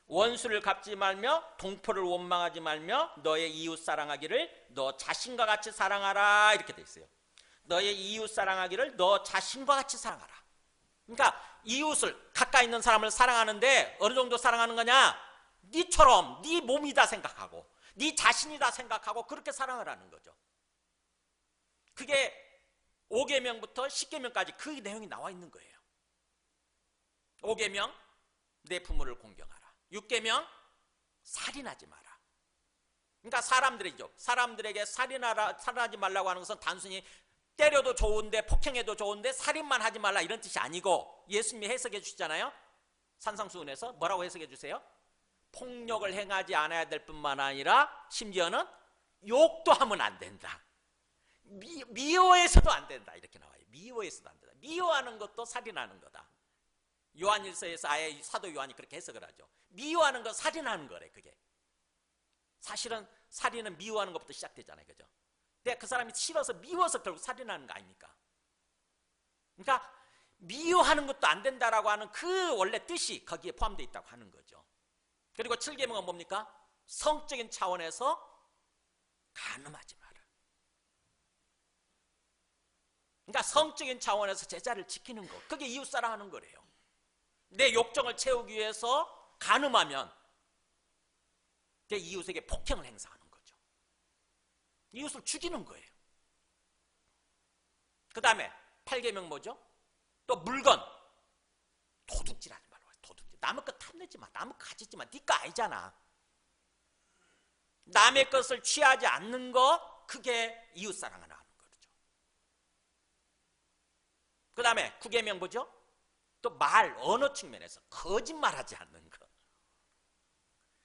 원수를 갚지 말며 동포를 원망하지 말며 너의 이웃 사랑하기를 너 자신과 같이 사랑하라 이렇게 되어 있어요. 너의 이웃 사랑하기를 너 자신과 같이 사랑하라. 그러니까 이웃을 가까이 있는 사람을 사랑하는데 어느 정도 사랑하는 거냐? 네처럼 네 몸이다 생각하고 네 자신이다 생각하고 그렇게 사랑을 하는 거죠. 그게 5계명부터 10계명까지 그 내용이 나와 있는 거예요. 5계명 내 부모를 공경하라. 6계명 살인하지 마라. 그러니까 사람들에게 살인하지 말라고 하는 것은 단순히 때려도 좋은데 폭행해도 좋은데 살인만 하지 말라 이런 뜻이 아니고 예수님이 해석해 주시잖아요. 산상수훈에서 뭐라고 해석해 주세요? 폭력을 행하지 않아야 될 뿐만 아니라 심지어는 욕도 하면 안 된다. 미워해서도 안 된다 이렇게 나와요. 미워해서도 안 된다. 미워하는 것도 살인하는 거다. 요한일서에서 아예 사도 요한이 그렇게 해석을 하죠. 미워하는 거 살인하는 거래. 그게 사실은 살인은 미워하는 것부터 시작되잖아요. 그죠? 근데 그 사람이 싫어서 미워서 결국 살인하는 거 아닙니까? 그러니까 미워하는 것도 안 된다라고 하는 그 원래 뜻이 거기에 포함되어 있다고 하는 거죠. 그리고 7계명은 뭡니까? 성적인 차원에서 간음하지 마라. 그러니까 성적인 차원에서 제자를 지키는 거, 그게 이웃사랑하는 거래요. 내 욕정을 채우기 위해서 간음하면 내 이웃에게 폭행을 행사하는 거죠. 이웃을 죽이는 거예요. 그 다음에 8계명 뭐죠? 또 물건 도둑질하지 말라고 해요. 도둑질. 남의 것 탐내지 마. 남의 것 가지지 마. 네 거 아니잖아. 남의 것을 취하지 않는 거, 그게 이웃사랑을 하는 거죠. 그 다음에 9계명 뭐죠? 또 언어 측면에서 거짓말하지 않는 거.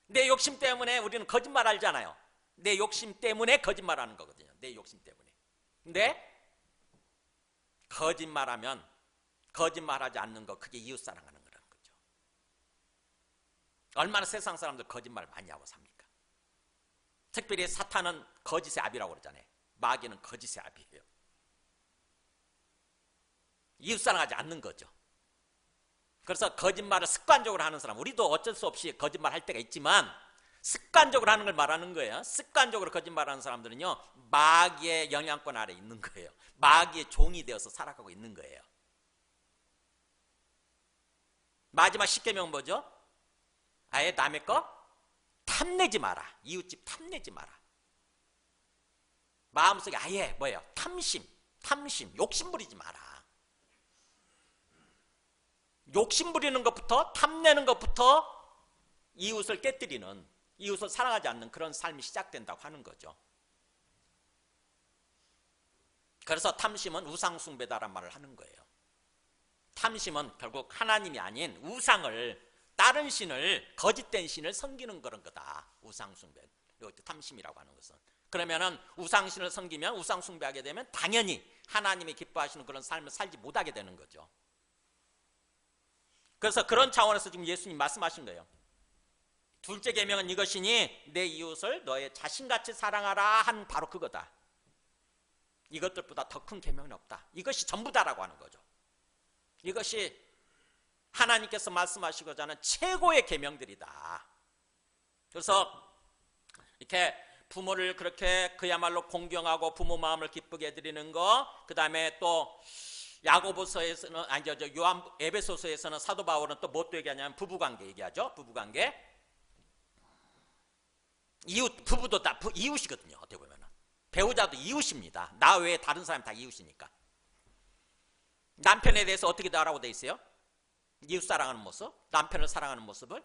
내 욕심 때문에 우리는 거짓말 알잖아요. 내 욕심 때문에 거짓말하는 거거든요. 내 욕심 때문에. 근데 거짓말하면 거짓말하지 않는 거, 그게 이웃사랑하는 거라는 거죠. 얼마나 세상 사람들 거짓말 많이 하고 삽니까? 특별히 사탄은 거짓의 아비라고 그러잖아요. 마귀는 거짓의 아비예요. 이웃사랑하지 않는 거죠. 그래서 거짓말을 습관적으로 하는 사람, 우리도 어쩔 수 없이 거짓말 할 때가 있지만 습관적으로 하는 걸 말하는 거예요. 습관적으로 거짓말하는 사람들은요, 마귀의 영향권 아래 있는 거예요. 마귀의 종이 되어서 살아가고 있는 거예요. 마지막 10계명은 뭐죠? 아예 남의 거 탐내지 마라. 이웃집 탐내지 마라. 마음속에 아예 뭐예요? 탐심, 욕심 부리지 마라. 욕심 부리는 것부터, 탐내는 것부터 이웃을 깨뜨리는, 이웃을 사랑하지 않는 그런 삶이 시작된다고 하는 거죠. 그래서 탐심은 우상숭배다란 말을 하는 거예요. 탐심은 결국 하나님이 아닌 우상을, 다른 신을, 거짓된 신을 섬기는 그런 거다. 우상숭배, 이것도 탐심이라고 하는 것은. 그러면은 우상신을 섬기면, 우상숭배하게 되면 당연히 하나님이 기뻐하시는 그런 삶을 살지 못하게 되는 거죠. 그래서 그런 차원에서 지금 예수님 말씀하신 거예요. 둘째 계명은 이것이니 내 이웃을 너의 자신같이 사랑하라 한 바로 그거다. 이것들보다 더 큰 계명은 없다. 이것이 전부다라고 하는 거죠. 이것이 하나님께서 말씀하시고자 하는 최고의 계명들이다. 그래서 이렇게 부모를 그렇게 그야말로 공경하고 부모 마음을 기쁘게 해드리는 거, 그 다음에 또 야고보서에서는, 에베소서에서는 사도 바울은 또 뭐 또 얘기하냐면 부부관계 얘기하죠. 부부관계. 이웃, 부부도 다 이웃이거든요. 어떻게 보면 배우자도 이웃입니다. 나 외에 다른 사람 다 이웃이니까. 남편에 대해서 어떻게 나라고 돼 있어요? 이웃 사랑하는 모습, 남편을 사랑하는 모습을,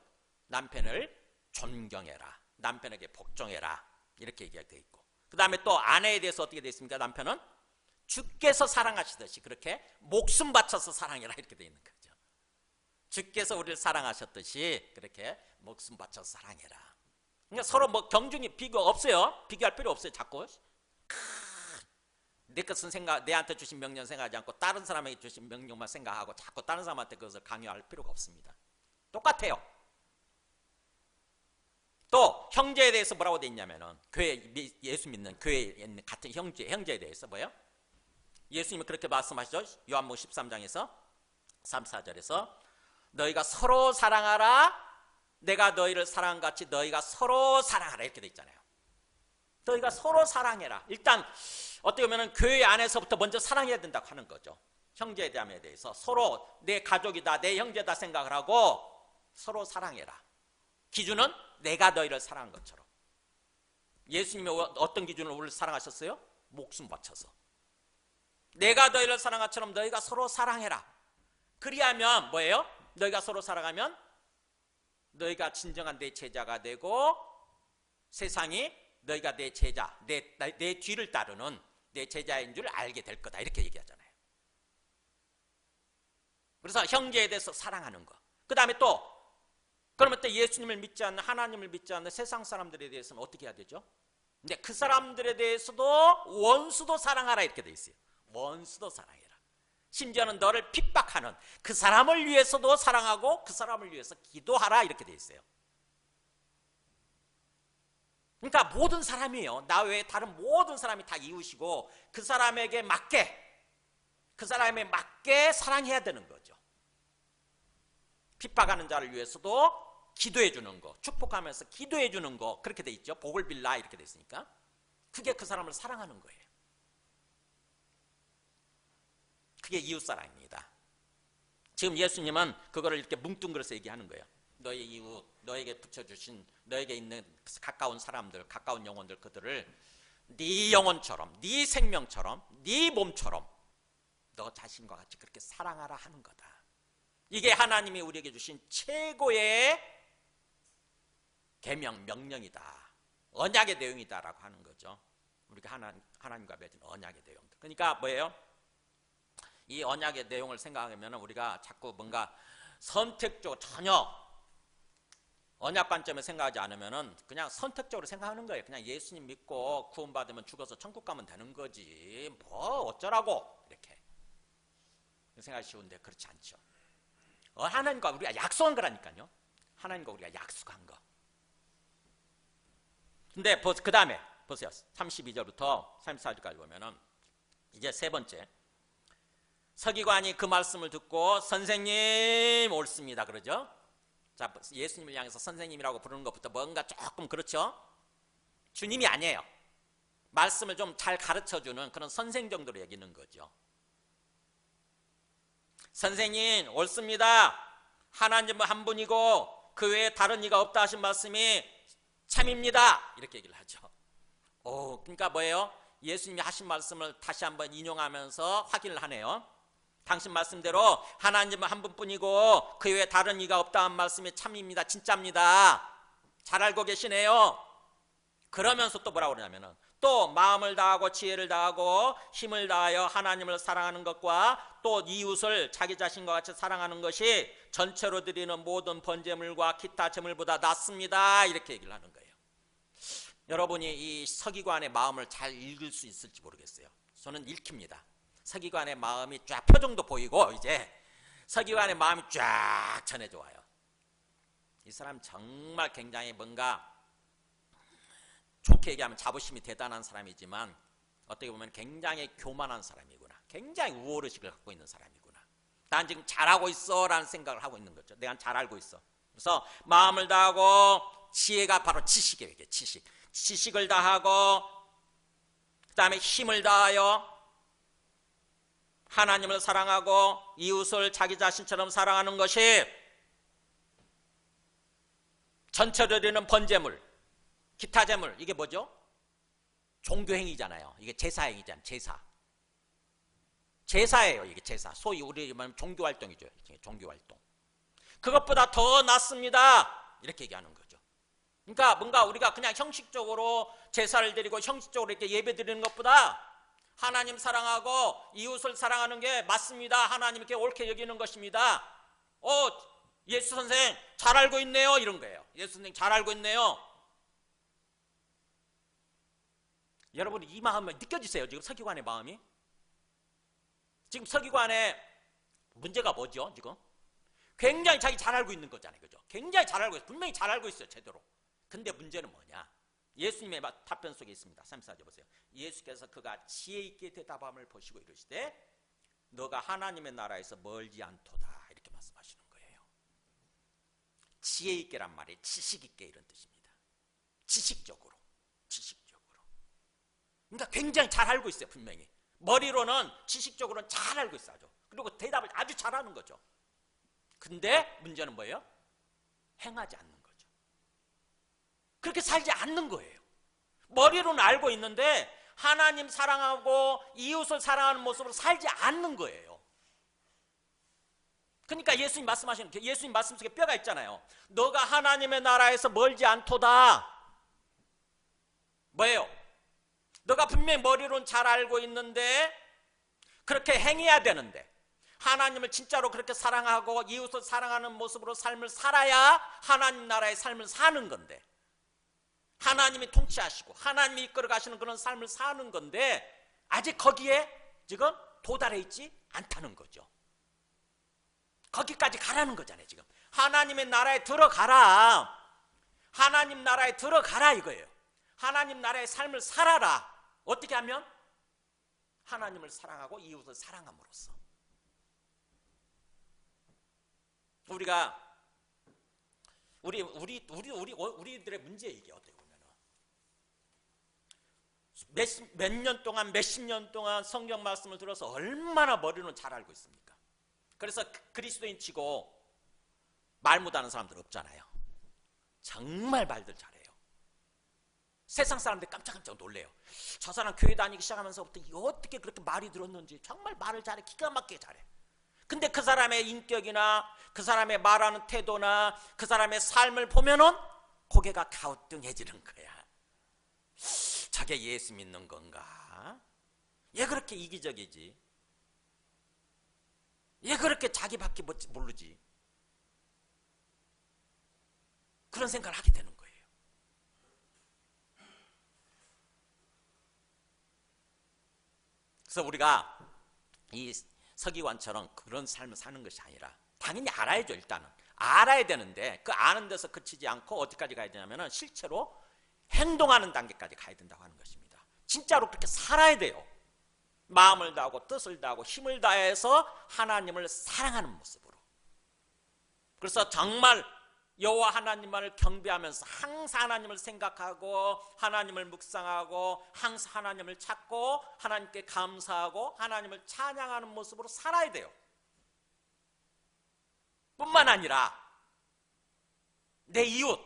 남편을 존경해라, 남편에게 복종해라, 이렇게 얘기가 돼 있고, 그 다음에 또 아내에 대해서 어떻게 돼 있습니까? 남편은 주께서 사랑하시듯이 그렇게 목숨 바쳐서 사랑해라 이렇게 되어 있는 거죠. 주께서 우리를 사랑하셨듯이 그렇게 목숨 바쳐서 사랑해라. 그러니까 서로 뭐 경중이 비교 없어요. 비교할 필요 없어요. 자꾸 내 것은 내한테 주신 명령 생각하지 않고 다른 사람에게 주신 명령만 생각하고 자꾸 다른 사람한테 그것을 강요할 필요가 없습니다. 똑같아요. 또 형제에 대해서 뭐라고 돼 있냐면은 교회 예수 믿는 교회에 있는 같은 형제에 대해서 뭐예요? 예수님이 그렇게 말씀하시죠. 요한복음 13장에서 3, 4절에서 너희가 서로 사랑하라. 내가 너희를 사랑한 같이 너희가 서로 사랑하라 이렇게 돼 있잖아요. 너희가 서로 사랑해라. 일단 어떻게 보면 교회 안에서부터 먼저 사랑해야 된다고 하는 거죠. 형제자매에 대해서 서로 내 가족이다, 내 형제다 생각을 하고 서로 사랑해라. 기준은 내가 너희를 사랑한 것처럼. 예수님이 어떤 기준으로 우리를 사랑하셨어요? 목숨 바쳐서. 내가 너희를 사랑한 것처럼 너희가 서로 사랑해라. 그리하면 뭐예요? 너희가 서로 사랑하면 너희가 진정한 내 제자가 되고 세상이 너희가 내 제자, 내 뒤를 따르는 내 제자인 줄 알게 될 거다 이렇게 얘기하잖아요. 그래서 형제에 대해서 사랑하는 거. 그 다음에 또 그러면 또 예수님을 믿지 않는 하나님을 믿지 않는 세상 사람들에 대해서는 어떻게 해야 되죠? 근데 그 사람들에 대해서도 원수도 사랑하라 이렇게 돼 있어요. 원수도 사랑해라. 심지어는 너를 핍박하는 그 사람을 위해서도 사랑하고 그 사람을 위해서 기도하라 이렇게 돼 있어요. 그러니까 모든 사람이에요. 나 외에 다른 모든 사람이 다 이웃이고 그 사람에게 맞게 사랑해야 되는 거죠. 핍박하는 자를 위해서도 기도해 주는 거, 축복하면서 기도해 주는 거 그렇게 돼 있죠. 복을 빌라 이렇게 돼 있으니까 그게 그 사람을 사랑하는 거예요. 그게 이웃사랑입니다. 지금 예수님은 그거를 이렇게 뭉뚱그려서 얘기하는 거예요. 너의 이웃, 너에게 붙여주신 너에게 있는 가까운 사람들, 가까운 영혼들 그들을 네 영혼처럼, 네 생명처럼, 네 몸처럼 너 자신과 같이 그렇게 사랑하라 하는 거다. 이게 하나님이 우리에게 주신 최고의 계명, 명령이다. 언약의 내용이다라고 하는 거죠. 우리가 하나님과 맺은 언약의 내용. 그러니까 뭐예요? 이 언약의 내용을 생각하면 우리가 자꾸 뭔가 선택적으로 전혀 언약 관점에 생각하지 않으면 그냥 선택적으로 생각하는 거예요. 그냥 예수님 믿고 구원받으면 죽어서 천국 가면 되는 거지. 뭐 어쩌라고 이렇게 생각이 쉬운데 그렇지 않죠. 하나님과 우리가 약속한 거라니까요. 하나님과 우리가 약속한 거. 근데 그 다음에 보세요. 32절부터 34절까지 보면은 이제 세 번째. 서기관이 그 말씀을 듣고 선생님 옳습니다. 그러죠? 자, 예수님을 향해서 선생님이라고 부르는 것부터 뭔가 조금 그렇죠? 주님이 아니에요. 말씀을 좀 잘 가르쳐주는 그런 선생 정도로 여기는 거죠. 선생님 옳습니다. 하나님은 한 분이고 그 외에 다른 이가 없다 하신 말씀이 참입니다. 이렇게 얘기를 하죠. 그러니까 뭐예요? 예수님이 하신 말씀을 다시 한번 인용하면서 확인을 하네요. 당신 말씀대로 하나님은 한 분뿐이고 그 외에 다른 이가 없다 한 말씀이 참입니다. 진짜입니다. 잘 알고 계시네요. 그러면서 또 뭐라고 그러냐면은 또 마음을 다하고 지혜를 다하고 힘을 다하여 하나님을 사랑하는 것과 또 이웃을 자기 자신과 같이 사랑하는 것이 전체로 드리는 모든 번제물과 기타 제물보다 낫습니다. 이렇게 얘기를 하는 거예요. 여러분이 이 서기관의 마음을 잘 읽을 수 있을지 모르겠어요. 저는 읽힙니다. 서기관의 마음이 쫙 표정도 보이고 이제 서기관의 마음이 쫙 전해져 와요. 이 사람 정말 굉장히 뭔가 좋게 얘기하면 자부심이 대단한 사람이지만 어떻게 보면 굉장히 교만한 사람이구나. 굉장히 우월의식을 갖고 있는 사람이구나. 난 지금 잘하고 있어 라는 생각을 하고 있는 거죠. 내가 잘 알고 있어. 그래서 마음을 다하고 지혜가 바로 지식이에요. 이게 지식. 지식을 다하고 그 다음에 힘을 다하여 하나님을 사랑하고 이웃을 자기 자신처럼 사랑하는 것이 전체로 드리는 번제물, 기타 제물, 이게 뭐죠? 종교행위잖아요. 이게 제사행위잖아요. 제사예요. 이게 제사. 소위 우리 말하면 종교활동이죠. 종교활동. 그것보다 더 낫습니다. 이렇게 얘기하는 거죠. 그러니까 뭔가 우리가 그냥 형식적으로 제사를 드리고 형식적으로 이렇게 예배 드리는 것보다 하나님 사랑하고 이웃을 사랑하는 게 맞습니다. 하나님 이렇게 옳게 여기는 것입니다. 예수 선생 잘 알고 있네요. 이런 거예요. 예수 선생 잘 알고 있네요. 여러분 이 마음을 느껴지세요? 지금 서기관의 마음이? 지금 서기관의 문제가 뭐죠? 지금 굉장히 자기 잘 알고 있는 거잖아요. 그죠? 굉장히 잘 알고 있어요. 분명히 잘 알고 있어요. 제대로. 근데 문제는 뭐냐? 예수님의 답변 속에 있습니다. 34절 보세요. 예수께서 그가 지혜 있게 대답함을 보시고 이르시되 너가 하나님의 나라에서 멀지 않도다. 이렇게 말씀하시는 거예요. 지혜 있게란 말이 지식 있게 이런 뜻입니다. 지식적으로. 그러니까 굉장히 잘 알고 있어요. 분명히. 머리로는 지식적으로는 잘 알고 있어요. 그리고 대답을 아주 잘하는 거죠. 근데 문제는 뭐예요? 행하지 않는 거죠. 그렇게 살지 않는 거예요. 머리로는 알고 있는데 하나님 사랑하고 이웃을 사랑하는 모습으로 살지 않는 거예요. 그러니까 예수님 말씀하시는, 예수님 말씀 속에 뼈가 있잖아요. 너가 하나님의 나라에서 멀지 않도다. 뭐예요? 너가 분명히 머리로는 잘 알고 있는데 그렇게 행해야 되는데 하나님을 진짜로 그렇게 사랑하고 이웃을 사랑하는 모습으로 삶을 살아야 하나님 나라의 삶을 사는 건데 하나님이 통치하시고 하나님이 이끌어 가시는 그런 삶을 사는 건데 아직 거기에 지금 도달해 있지 않다는 거죠. 거기까지 가라는 거잖아요. 지금 하나님의 나라에 들어가라. 하나님 나라에 들어가라 이거예요. 하나님 나라의 삶을 살아라. 어떻게 하면? 하나님을 사랑하고 이웃을 사랑함으로써. 우리들의 문제 이게 어떻게 보면은 몇 년 동안 몇십 년 동안 성경 말씀을 들어서 얼마나 머리는 잘 알고 있습니까? 그래서 그리스도인 치고 말 못하는 사람들 없잖아요. 정말 말들 잘해요. 세상 사람들 깜짝깜짝 놀래요. 저 사람 교회 다니기 시작하면서부터 어떻게 그렇게 말이 들었는지 정말 말을 잘해. 기가 막히게 잘해. 근데 그 사람의 인격이나 그 사람의 말하는 태도나 그 사람의 삶을 보면은 고개가 갸우뚱해지는 거야. 저게 예수 믿는 건가? 얘 그렇게 이기적이지? 얘 그렇게 자기밖에 모르지? 그런 생각을 하게 되는 거예요. 그래서 우리가 이 서기관처럼 그런 삶을 사는 것이 아니라 당연히 알아야죠. 일단은 알아야 되는데 그 아는 데서 그치지 않고 어디까지 가야 되냐면 실제로 행동하는 단계까지 가야 된다고 하는 것입니다. 진짜로 그렇게 살아야 돼요. 마음을 다하고 뜻을 다하고 힘을 다해서 하나님을 사랑하는 모습으로. 그래서 정말 여호와 하나님만을 경배하면서 항상 하나님을 생각하고 하나님을 묵상하고 항상 하나님을 찾고 하나님께 감사하고 하나님을 찬양하는 모습으로 살아야 돼요. 뿐만 아니라 내 이웃,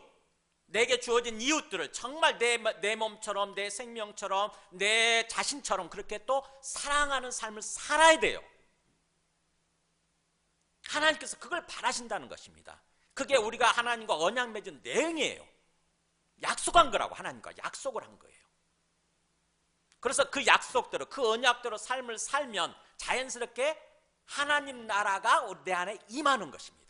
내게 주어진 이웃들을 정말 내 몸처럼 내 생명처럼 내 자신처럼 그렇게 또 사랑하는 삶을 살아야 돼요. 하나님께서 그걸 바라신다는 것입니다. 그게 우리가 하나님과 언약 맺은 내용이에요. 약속한 거라고 하나님과 약속을 한 거예요. 그래서 그 약속대로 그 언약대로 삶을 살면 자연스럽게 하나님 나라가 내 안에 임하는 것입니다.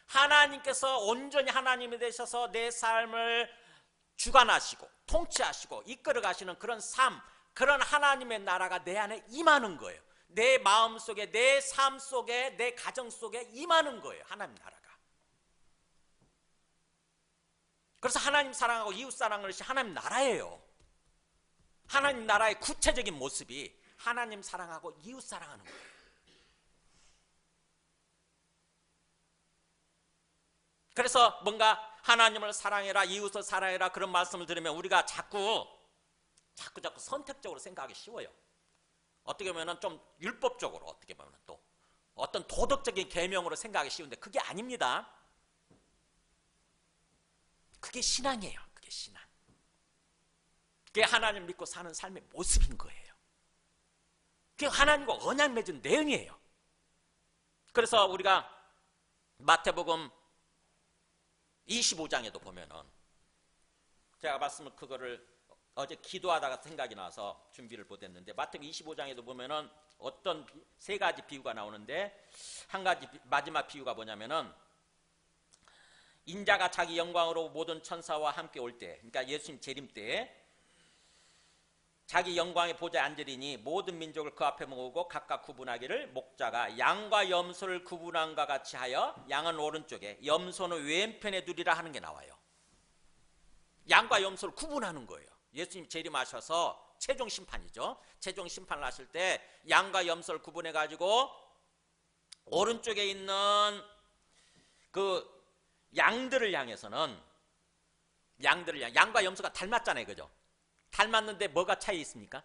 하나님께서 온전히 하나님이 되셔서 내 삶을 주관하시고 통치하시고 이끌어 가시는 그런 삶, 그런 하나님의 나라가 내 안에 임하는 거예요. 내 마음 속에, 내 삶 속에, 내 가정 속에 임하는 거예요. 하나님 나라가. 그래서 하나님 사랑하고 이웃 사랑하는 것이 하나님 나라예요. 하나님 나라의 구체적인 모습이 하나님 사랑하고 이웃 사랑하는 거예요. 그래서 뭔가 하나님을 사랑해라, 이웃을 사랑해라 그런 말씀을 들으면 우리가 자꾸 선택적으로 생각하기 쉬워요. 어떻게 보면 좀 율법적으로 어떻게 보면 또 어떤 도덕적인 계명으로 생각하기 쉬운데 그게 아닙니다. 그게 신앙이에요. 그게 신앙. 그게 하나님 믿고 사는 삶의 모습인 거예요. 그게 하나님과 언약 맺은 내용이에요. 그래서 우리가 마태복음 25장에도 보면은 제가 말씀을 그거를 어제 기도하다가 생각이 나서 준비를 못했는데 마태복음 25장에도 보면은 어떤 세 가지 비유가 나오는데 한 가지 마지막 비유가 뭐냐면은 인자가 자기 영광으로 모든 천사와 함께 올 때, 그러니까 예수님 재림 때에 자기 영광의 보좌에 앉으리니 모든 민족을 그 앞에 모으고 각각 구분하기를 목자가 양과 염소를 구분함과 같이 하여 양은 오른쪽에 염소는 왼편에 두리라 하는 게 나와요. 양과 염소를 구분하는 거예요. 예수님 재림하셔서 최종 심판이죠. 최종 심판을 하실 때 양과 염소를 구분해 가지고 오른쪽에 있는 그 양들을 향해서는 양과 염소가 닮았잖아요, 그죠? 닮았는데 뭐가 차이 있습니까?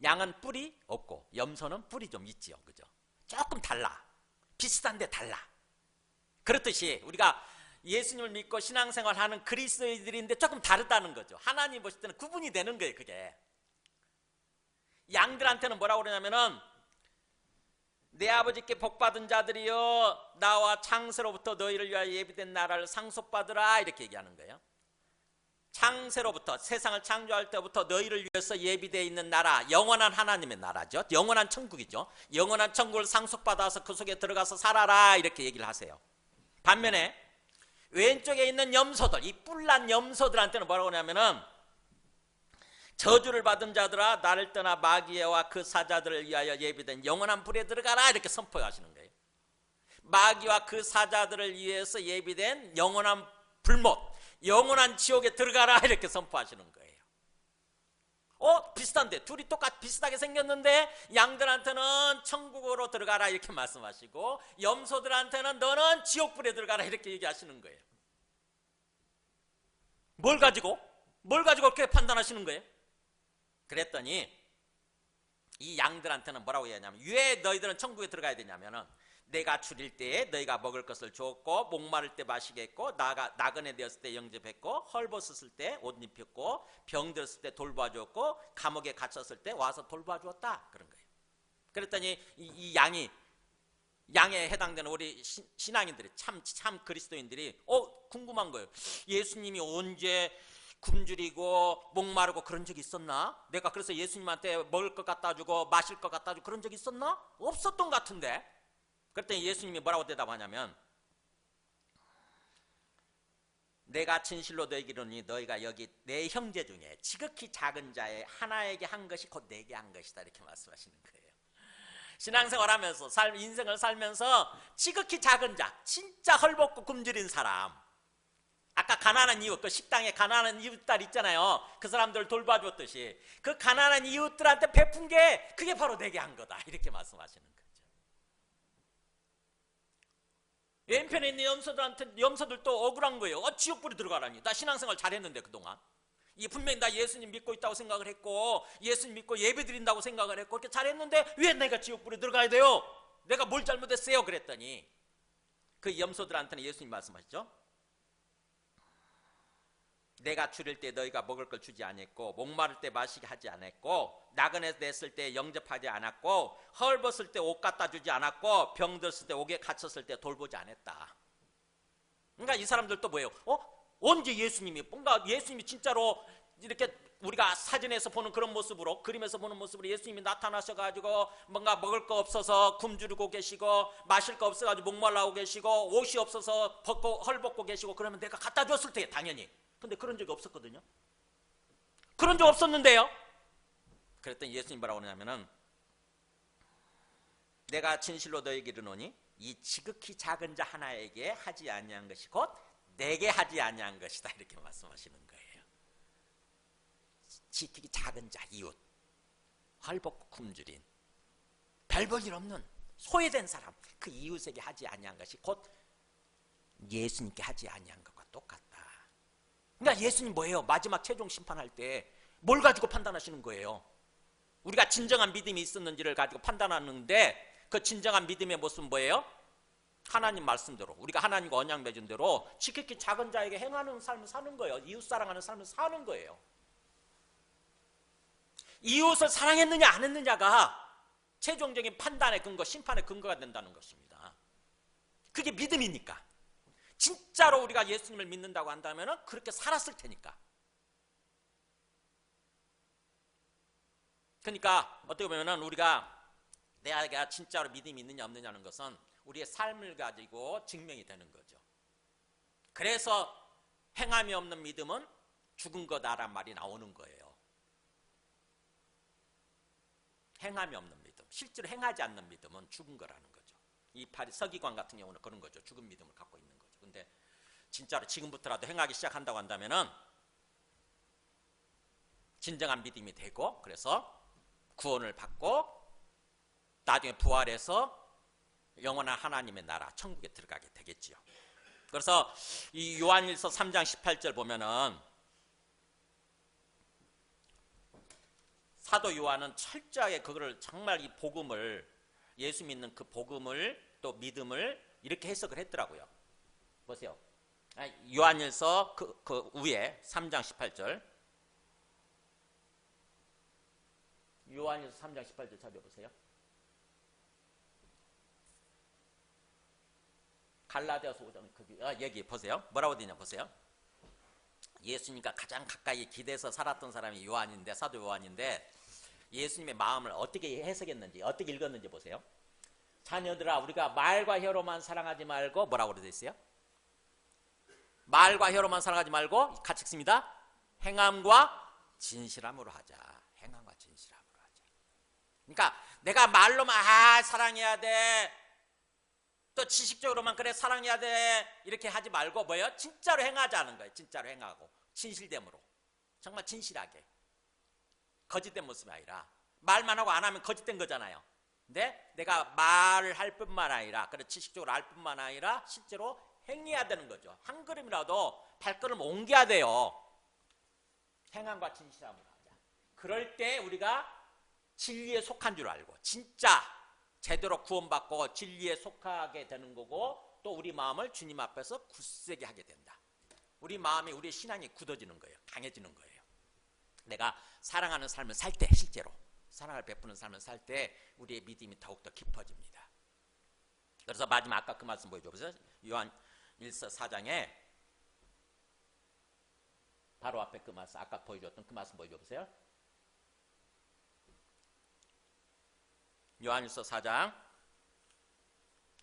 양은 뿔이 없고 염소는 뿔이 좀 있지요, 그죠? 조금 달라. 비슷한데 달라. 그렇듯이 우리가 예수님을 믿고 신앙생활하는 그리스도인들인데 조금 다르다는 거죠. 하나님 보실 때는 구분이 되는 거예요, 그게. 양들한테는 뭐라고 그러냐면은 내 아버지께 복받은 자들이여 나와 창세로부터 너희를 위하여 예비된 나라를 상속받으라 이렇게 얘기하는 거예요. 창세로부터 세상을 창조할 때부터 너희를 위해서 예비되어 있는 나라, 영원한 하나님의 나라죠. 영원한 천국이죠. 영원한 천국을 상속받아서 그 속에 들어가서 살아라 이렇게 얘기를 하세요. 반면에 왼쪽에 있는 염소들, 이 뿔난 염소들한테는 뭐라고 하냐면은 저주를 받은 자들아 나를 떠나 마귀와 그 사자들을 위하여 예비된 영원한 불에 들어가라 이렇게 선포하시는 거예요. 마귀와 그 사자들을 위해서 예비된 영원한 불못, 영원한 지옥에 들어가라 이렇게 선포하시는 거예요. 비슷한데 둘이 비슷하게 생겼는데 양들한테는 천국으로 들어가라 이렇게 말씀하시고 염소들한테는 너는 지옥불에 들어가라 이렇게 얘기하시는 거예요. 뭘 가지고 그렇게 판단하시는 거예요? 그랬더니 이 양들한테는 뭐라고 얘기하냐면 왜 너희들은 천국에 들어가야 되냐면은 내가 줄일 때에 너희가 먹을 것을 줬고 목마를 때 마시게 했고 나그네 되었을 때 영접했고 헐벗었을 때 옷 입혔고 병들었을 때 돌봐주었고 감옥에 갇혔을 때 와서 돌봐주었다 그런 거예요. 그랬더니 이 양에 해당되는 우리 신앙인들이 참 그리스도인들이 궁금한 거예요. 예수님이 언제 굶주리고 목마르고 그런 적이 있었나? 내가 그래서 예수님한테 먹을 것 갖다 주고 마실 것 갖다 주고 그런 적이 있었나? 없었던 것 같은데. 그랬더니 예수님이 뭐라고 대답하냐면 내가 진실로 너희에게 이르노니 너희가 여기 내 형제 중에 지극히 작은 자의 하나에게 한 것이 곧 내게 한 것이다 이렇게 말씀하시는 거예요. 신앙생활하면서 인생을 살면서 지극히 작은 자, 진짜 헐벗고 굶주린 사람, 아까 가난한 이웃, 그 식당에 가난한 이웃들 있잖아요. 그 사람들을 돌봐줬듯이 그 가난한 이웃들한테 베푼 게 그게 바로 내게 한 거다 이렇게 말씀하시는 거죠. 왼편에 있는 염소들도 억울한 거예요. 지옥불에 들어가라니. 나 신앙생활 잘했는데 그동안 분명히 나 예수님 믿고 있다고 생각을 했고 예수님 믿고 예배 드린다고 생각을 했고 그렇게 잘했는데 왜 내가 지옥불에 들어가야 돼요? 내가 뭘 잘못했어요? 그랬더니 그 염소들한테는 예수님 말씀하시죠. 내가 줄일 때 너희가 먹을 걸 주지 않았고 목마를 때 마시게 하지 않았고 나그네 됐을 때 영접하지 않았고 헐벗을 때 옷 갖다 주지 않았고 병들었을 때 옥에 갇혔을 때 돌보지 않았다. 그러니까 이 사람들도 뭐예요? 언제 예수님이 진짜로 이렇게 우리가 사진에서 보는 그런 모습으로, 그림에서 보는 모습으로 예수님이 나타나셔가지고 뭔가 먹을 거 없어서 굶주리고 계시고 마실 거 없어가지고 목말라고 계시고 옷이 없어서 헐벗고 계시고 그러면 내가 갖다 줬을 테요, 당연히. 근데 그런 적이 없었거든요. 그런 적 없었는데요. 그랬더니 예수님 뭐라고 하냐면은 내가 진실로 너에게 이르노니 이 지극히 작은 자 하나에게 하지 아니한 것이 곧 내게 하지 아니한 것이다 이렇게 말씀하시는 거예요. 지극히 작은 자, 이웃, 헐벗고 굶주린 별 볼 일 없는 소외된 사람, 그 이웃에게 하지 아니한 것이 곧 예수님께 하지 아니한 것과 똑같다. 그러니까 예수님 뭐예요? 마지막 최종 심판할 때 뭘 가지고 판단하시는 거예요? 우리가 진정한 믿음이 있었는지를 가지고 판단하는데 그 진정한 믿음의 모습은 뭐예요? 하나님 말씀대로 우리가 하나님과 언약 맺은 대로 지극히 작은 자에게 행하는 삶을 사는 거예요. 이웃 사랑하는 삶을 사는 거예요. 이웃을 사랑했느냐 안 했느냐가 최종적인 판단의 근거, 심판의 근거가 된다는 것입니다. 그게 믿음이니까. 진짜로 우리가 예수님을 믿는다고 한다면 그렇게 살았을 테니까. 그러니까 어떻게 보면은 우리가 내가 진짜로 믿음이 있느냐 없느냐는 것은 우리의 삶을 가지고 증명이 되는 거죠. 그래서 행함이 없는 믿음은 죽은 거다란 말이 나오는 거예요. 행함이 없는 믿음, 실제로 행하지 않는 믿음은 죽은 거라는 거죠. 이 서기관 같은 경우는 그런 거죠. 죽은 믿음을 갖고 있는 거죠. 근데 진짜로 지금부터라도 행하기 시작한다고 한다면은 진정한 믿음이 되고, 그래서 구원을 받고 나중에 부활해서 영원한 하나님의 나라 천국에 들어가게 되겠지요. 그래서 이 요한일서 3장 18절 보면은 사도 요한은 철저하게 그거를 정말 이 복음을, 예수 믿는 그 복음을 또 믿음을 이렇게 해석을 했더라고요. 보세요. 요한일서 그 위에 3장 18절. 요한일서 3장 18절 찾아보세요. 갈라디아서 5장 그 얘기 보세요. 뭐라고 되냐 보세요. 예수님과 가장 가까이 기대서 살았던 사람이 요한인데, 사도 요한인데, 예수님의 마음을 어떻게 해석했는지, 어떻게 읽었는지 보세요. 자녀들아, 우리가 말과 혀로만 사랑하지 말고, 뭐라고 되어 있어요? 말과 혀로만 사랑하지 말고, 같이 읽습니다. 행함과 진실함으로 하자. 행함과 진실함으로 하자. 그러니까 내가 말로만 사랑해야 돼, 또 지식적으로만 그래 사랑해야 돼, 이렇게 하지 말고 뭐예요? 진짜로 행하자는 거예요. 진짜로 행하고 진실됨으로, 정말 진실하게, 거짓된 모습이 아니라. 말만 하고 안 하면 거짓된 거잖아요. 근데 내가 말을 할 뿐만 아니라, 그래 지식적으로 알 뿐만 아니라 실제로 행해야 되는 거죠. 한 걸음이라도 발걸음 옮겨야 돼요. 행함과 진실함으로 하자. 그럴 때 우리가 진리에 속한 줄 알고 진짜 제대로 구원받고 진리에 속하게 되는 거고, 또 우리 마음을 주님 앞에서 굳세게 하게 된다. 우리 마음이, 우리의 신앙이 굳어지는 거예요. 강해지는 거예요. 내가 사랑하는 삶을 살 때, 실제로 사랑을 베푸는 삶을 살 때 우리의 믿음이 더욱더 깊어집니다. 그래서 마지막 아까 그 말씀 보여줘보세요. 요한 1서 4장에 바로 앞에 그 말씀, 아까 보여줬던 그 말씀 보여줘보세요. 요한일서 4장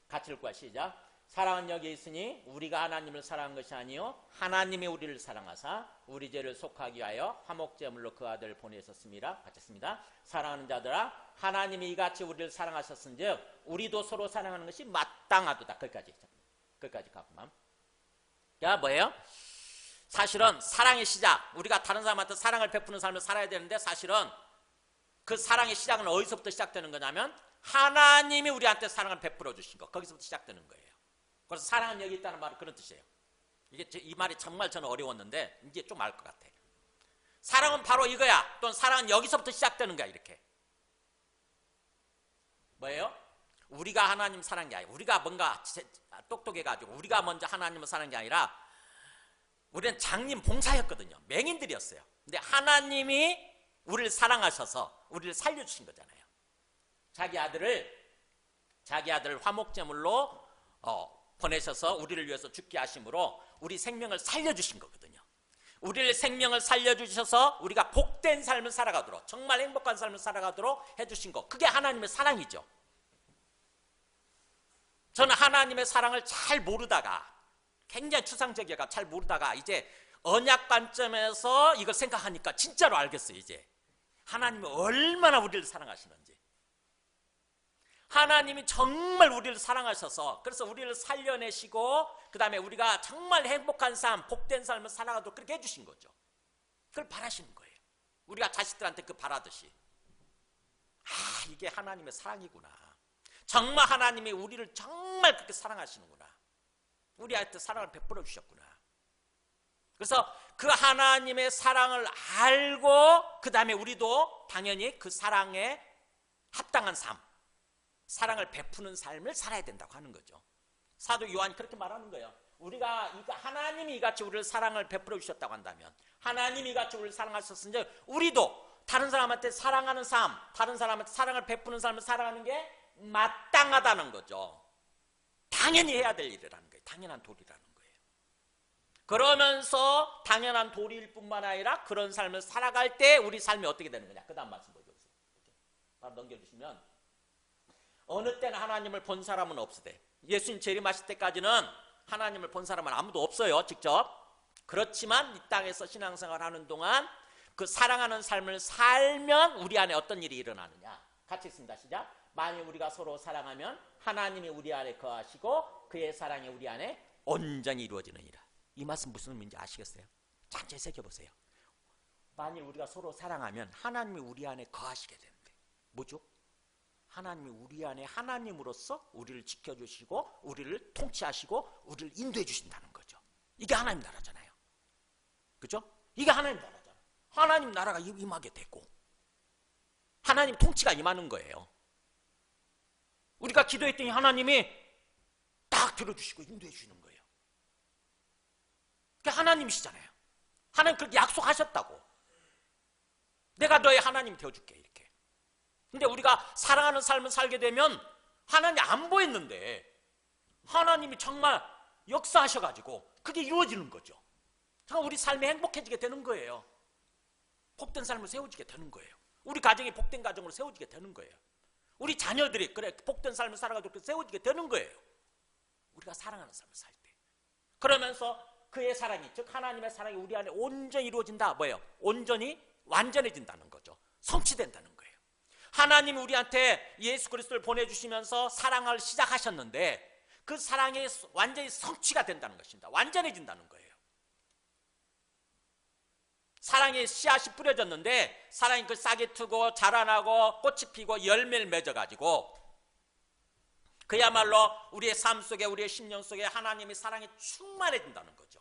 같이 읽고 시작. 사랑은 여기 있으니 우리가 하나님을 사랑한 것이 아니요 하나님이 우리를 사랑하사 우리 죄를 속하기 위하여 화목제물로 그 아들을 보내셨습니다. 같이 했습니다. 사랑하는 자들아, 하나님이 이같이 우리를 사랑하셨은즉 우리도 서로 사랑하는 것이 마땅하도다. 거기까지 가고만. 야, 뭐예요? 사실은 사랑의 시작, 우리가 다른 사람한테 사랑을 베푸는 삶을 살아야 되는데, 사실은 그 사랑의 시작은 어디서부터 시작되는 거냐면 하나님이 우리한테 사랑을 베풀어 주신 거, 거기서부터 시작되는 거예요. 그래서 사랑은 여기 있다는 말은 그런 뜻이에요. 이 말이 정말 저는 어려웠는데 이제 좀 알 것 같아. 사랑은 바로 이거야, 또는 사랑은 여기서부터 시작되는 거야. 이렇게 뭐예요? 우리가 하나님 사랑한 게 아니라, 우리가 뭔가 똑똑해가지고 우리가 먼저 하나님을 사랑한 게 아니라, 우리는 장님 봉사였거든요. 맹인들이었어요. 근데 하나님이 우리를 사랑하셔서 우리를 살려주신 거잖아요. 자기 아들을 화목제물로 보내셔서 우리를 위해서 죽게 하심으로 우리 생명을 살려주신 거거든요. 우리를 생명을 살려주셔서 우리가 복된 삶을 살아가도록, 정말 행복한 삶을 살아가도록 해주신 거, 그게 하나님의 사랑이죠. 저는 하나님의 사랑을 잘 모르다가, 굉장히 추상적이가 잘 모르다가 이제 언약 관점에서 이걸 생각하니까 진짜로 알겠어요. 이제 하나님이 얼마나 우리를 사랑하시는지, 하나님이 정말 우리를 사랑하셔서 그래서 우리를 살려내시고 그 다음에 우리가 정말 행복한 삶, 복된 삶을 살아가도록 그렇게 해주신 거죠. 그걸 바라시는 거예요. 우리가 자식들한테 그 바라듯이. 이게 하나님의 사랑이구나. 정말 하나님이 우리를 정말 그렇게 사랑하시는구나. 우리한테 사랑을 베풀어 주셨구나. 그래서 그 하나님의 사랑을 알고 그 다음에 우리도 당연히 그 사랑에 합당한 삶, 사랑을 베푸는 삶을 살아야 된다고 하는 거죠. 사도 요한이 그렇게 말하는 거예요. 우리가 하나님이 이같이 우리를 사랑을 베풀어 주셨다고 한다면, 하나님이 이같이 우리를 사랑하셨으니 우리도 다른 사람한테 사랑하는 삶, 다른 사람한테 사랑을 베푸는 삶을 살아가는 게 마땅하다는 거죠. 당연히 해야 될 일이라는 거예요. 당연한 도리라는 거예요. 그러면서 당연한 도리일 뿐만 아니라 그런 삶을 살아갈 때 우리 삶이 어떻게 되는 거냐. 그 다음 말씀 보여주세요. 넘겨주시면 어느 때는 하나님을 본 사람은 없으되 예수님 재림하실 때까지는 하나님을 본 사람은 아무도 없어요. 직접. 그렇지만 이 땅에서 신앙생활하는 동안 그 사랑하는 삶을 살면 우리 안에 어떤 일이 일어나느냐. 같이 읽습니다. 시작. 만일 우리가 서로 사랑하면 하나님이 우리 안에 거하시고 그의 사랑이 우리 안에 온전히 이루어지느니라. 이 말씀 무슨 의미인지 아시겠어요? 천천히 새겨보세요. 만일 우리가 서로 사랑하면 하나님이 우리 안에 거하시게 되는데 뭐죠? 하나님이 우리 안에 하나님으로서 우리를 지켜주시고 우리를 통치하시고 우리를 인도해 주신다는 거죠. 이게 하나님 나라잖아요. 그렇죠? 이게 하나님 나라잖아요. 하나님 나라가 임하게 되고 하나님 통치가 임하는 거예요. 우리가 기도했더니 하나님이 딱 들어주시고 인도해 주시는 거예요. 그게 하나님이시잖아요. 하나님 그렇게 약속하셨다고. 내가 너의 하나님이 되어줄게 이렇게. 근데 우리가 사랑하는 삶을 살게 되면 하나님이 안 보였는데 하나님이 정말 역사하셔가지고 그게 이루어지는 거죠. 정말 우리 삶이 행복해지게 되는 거예요. 복된 삶을 세워지게 되는 거예요. 우리 가정이 복된 가정으로 세워지게 되는 거예요. 우리 자녀들이 그래 복된 삶을 살아가지고 세워지게 되는 거예요. 우리가 사랑하는 삶을 살 때. 그러면서 그의 사랑이 즉 하나님의 사랑이 우리 안에 온전히 이루어진다. 뭐예요? 온전히 완전해진다는 거죠. 성취된다는 거예요. 하나님이 우리한테 예수 그리스도를 보내주시면서 사랑을 시작하셨는데 그 사랑이 완전히 성취가 된다는 것입니다. 완전해진다는 거예요. 사랑의 씨앗이 뿌려졌는데 사랑이 그 싹이 트고 자라나고 꽃이 피고 열매를 맺어가지고 그야말로 우리의 삶 속에 우리의 심령 속에 하나님의 사랑이 충만해진다는 거죠.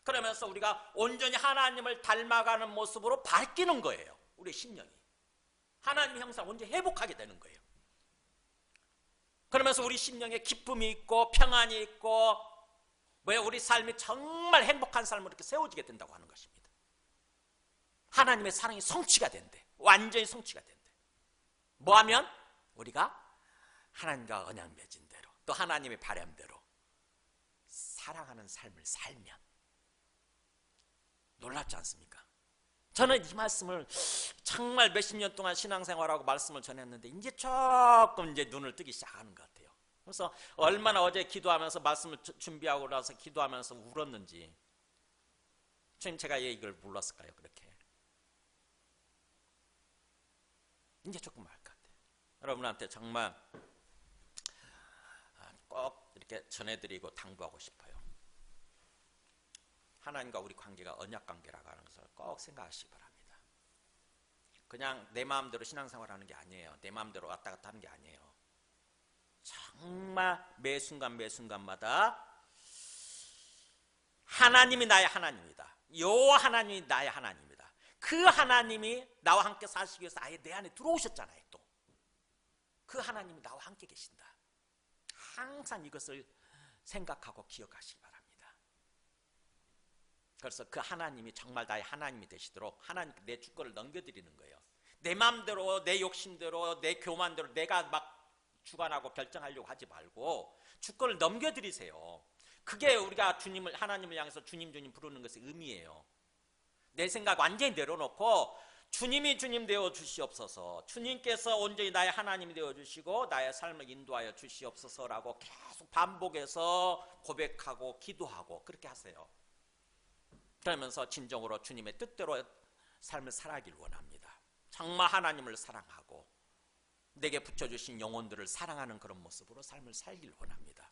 그러면서 우리가 온전히 하나님을 닮아가는 모습으로 바뀌는 거예요. 우리의 심령이. 하나님의 형상 온전히 회복하게 되는 거예요. 그러면서 우리 심령에 기쁨이 있고 평안이 있고 우리 삶이 정말 행복한 삶으로 이렇게 세워지게 된다고 하는 것입니다. 하나님의 사랑이 성취가 된대. 완전히 성취가 된대. 뭐하면? 우리가 하나님과 언약 맺은 대로 또 하나님의 바람대로 사랑하는 삶을 살면 놀랍지 않습니까? 저는 이 말씀을 정말 몇십 년 동안 신앙생활하고 말씀을 전했는데 이제 조금 이제 눈을 뜨기 시작하는 것 같아요. 그래서 얼마나 어제 기도하면서 말씀을 준비하고 나서 기도하면서 울었는지 주님 제가 왜 이걸 몰랐을까요? 그렇게 이제 조금 알 것 같아요. 여러분한테 정말 꼭 이렇게 전해드리고 당부하고 싶어요. 하나님과 우리 관계가 언약 관계라고 하는 것을 꼭 생각하시기 바랍니다. 그냥 내 마음대로 신앙생활하는 게 아니에요. 내 마음대로 왔다 갔다 하는 게 아니에요. 정말 매 순간 매 순간마다 하나님이 나의 하나님이다. 요 하나님이 나의 하나님이다. 그 하나님이 나와 함께 사시기 위해서 아예 내 안에 들어오셨잖아요. 또 그 하나님이 나와 함께 계신다. 항상 이것을 생각하고 기억하시기 바랍니다. 그래서 그 하나님이 정말 나의 하나님이 되시도록 하나님께 내 주권을 넘겨드리는 거예요. 내 마음대로 내 욕심대로 내 교만대로 내가 막 주관하고 결정하려고 하지 말고 주권을 넘겨드리세요. 그게 우리가 주님을 하나님을 향해서 주님 부르는 것의 의미예요. 내 생각 완전히 내려놓고 주님이 주님 되어 주시옵소서, 주님께서 온전히 나의 하나님이 되어 주시고 나의 삶을 인도하여 주시옵소서라고 계속 반복해서 고백하고 기도하고 그렇게 하세요. 그러면서 진정으로 주님의 뜻대로 삶을 살아가길 원합니다. 정말 하나님을 사랑하고 내게 붙여주신 영혼들을 사랑하는 그런 모습으로 삶을 살길 원합니다.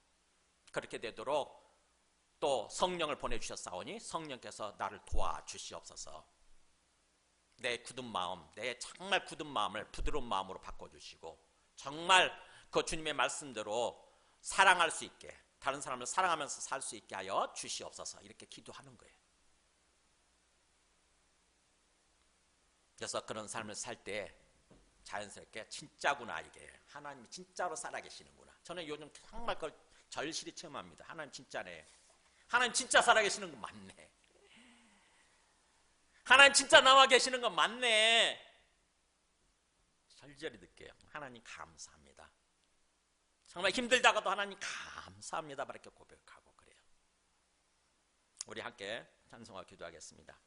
그렇게 되도록 또 성령을 보내주셨사오니 성령께서 나를 도와주시옵소서. 내 굳은 마음, 내 정말 굳은 마음을 부드러운 마음으로 바꿔주시고 정말 그 주님의 말씀대로 사랑할 수 있게, 다른 사람을 사랑하면서 살 수 있게 하여 주시옵소서. 이렇게 기도하는 거예요. 그래서 그런 삶을 살 때 자연스럽게 진짜구나, 이게 하나님이 진짜로 살아계시는구나. 저는 요즘 정말 그걸 절실히 체험합니다. 하나님 진짜네. 하나님 진짜 살아계시는 거 맞네. 하나님 진짜 나와 계시는 거 맞네. 절절히 느껴요. 하나님 감사합니다. 정말 힘들다가도 하나님 감사합니다. 이렇게 고백하고 그래요. 우리 함께 찬송하고 기도하겠습니다.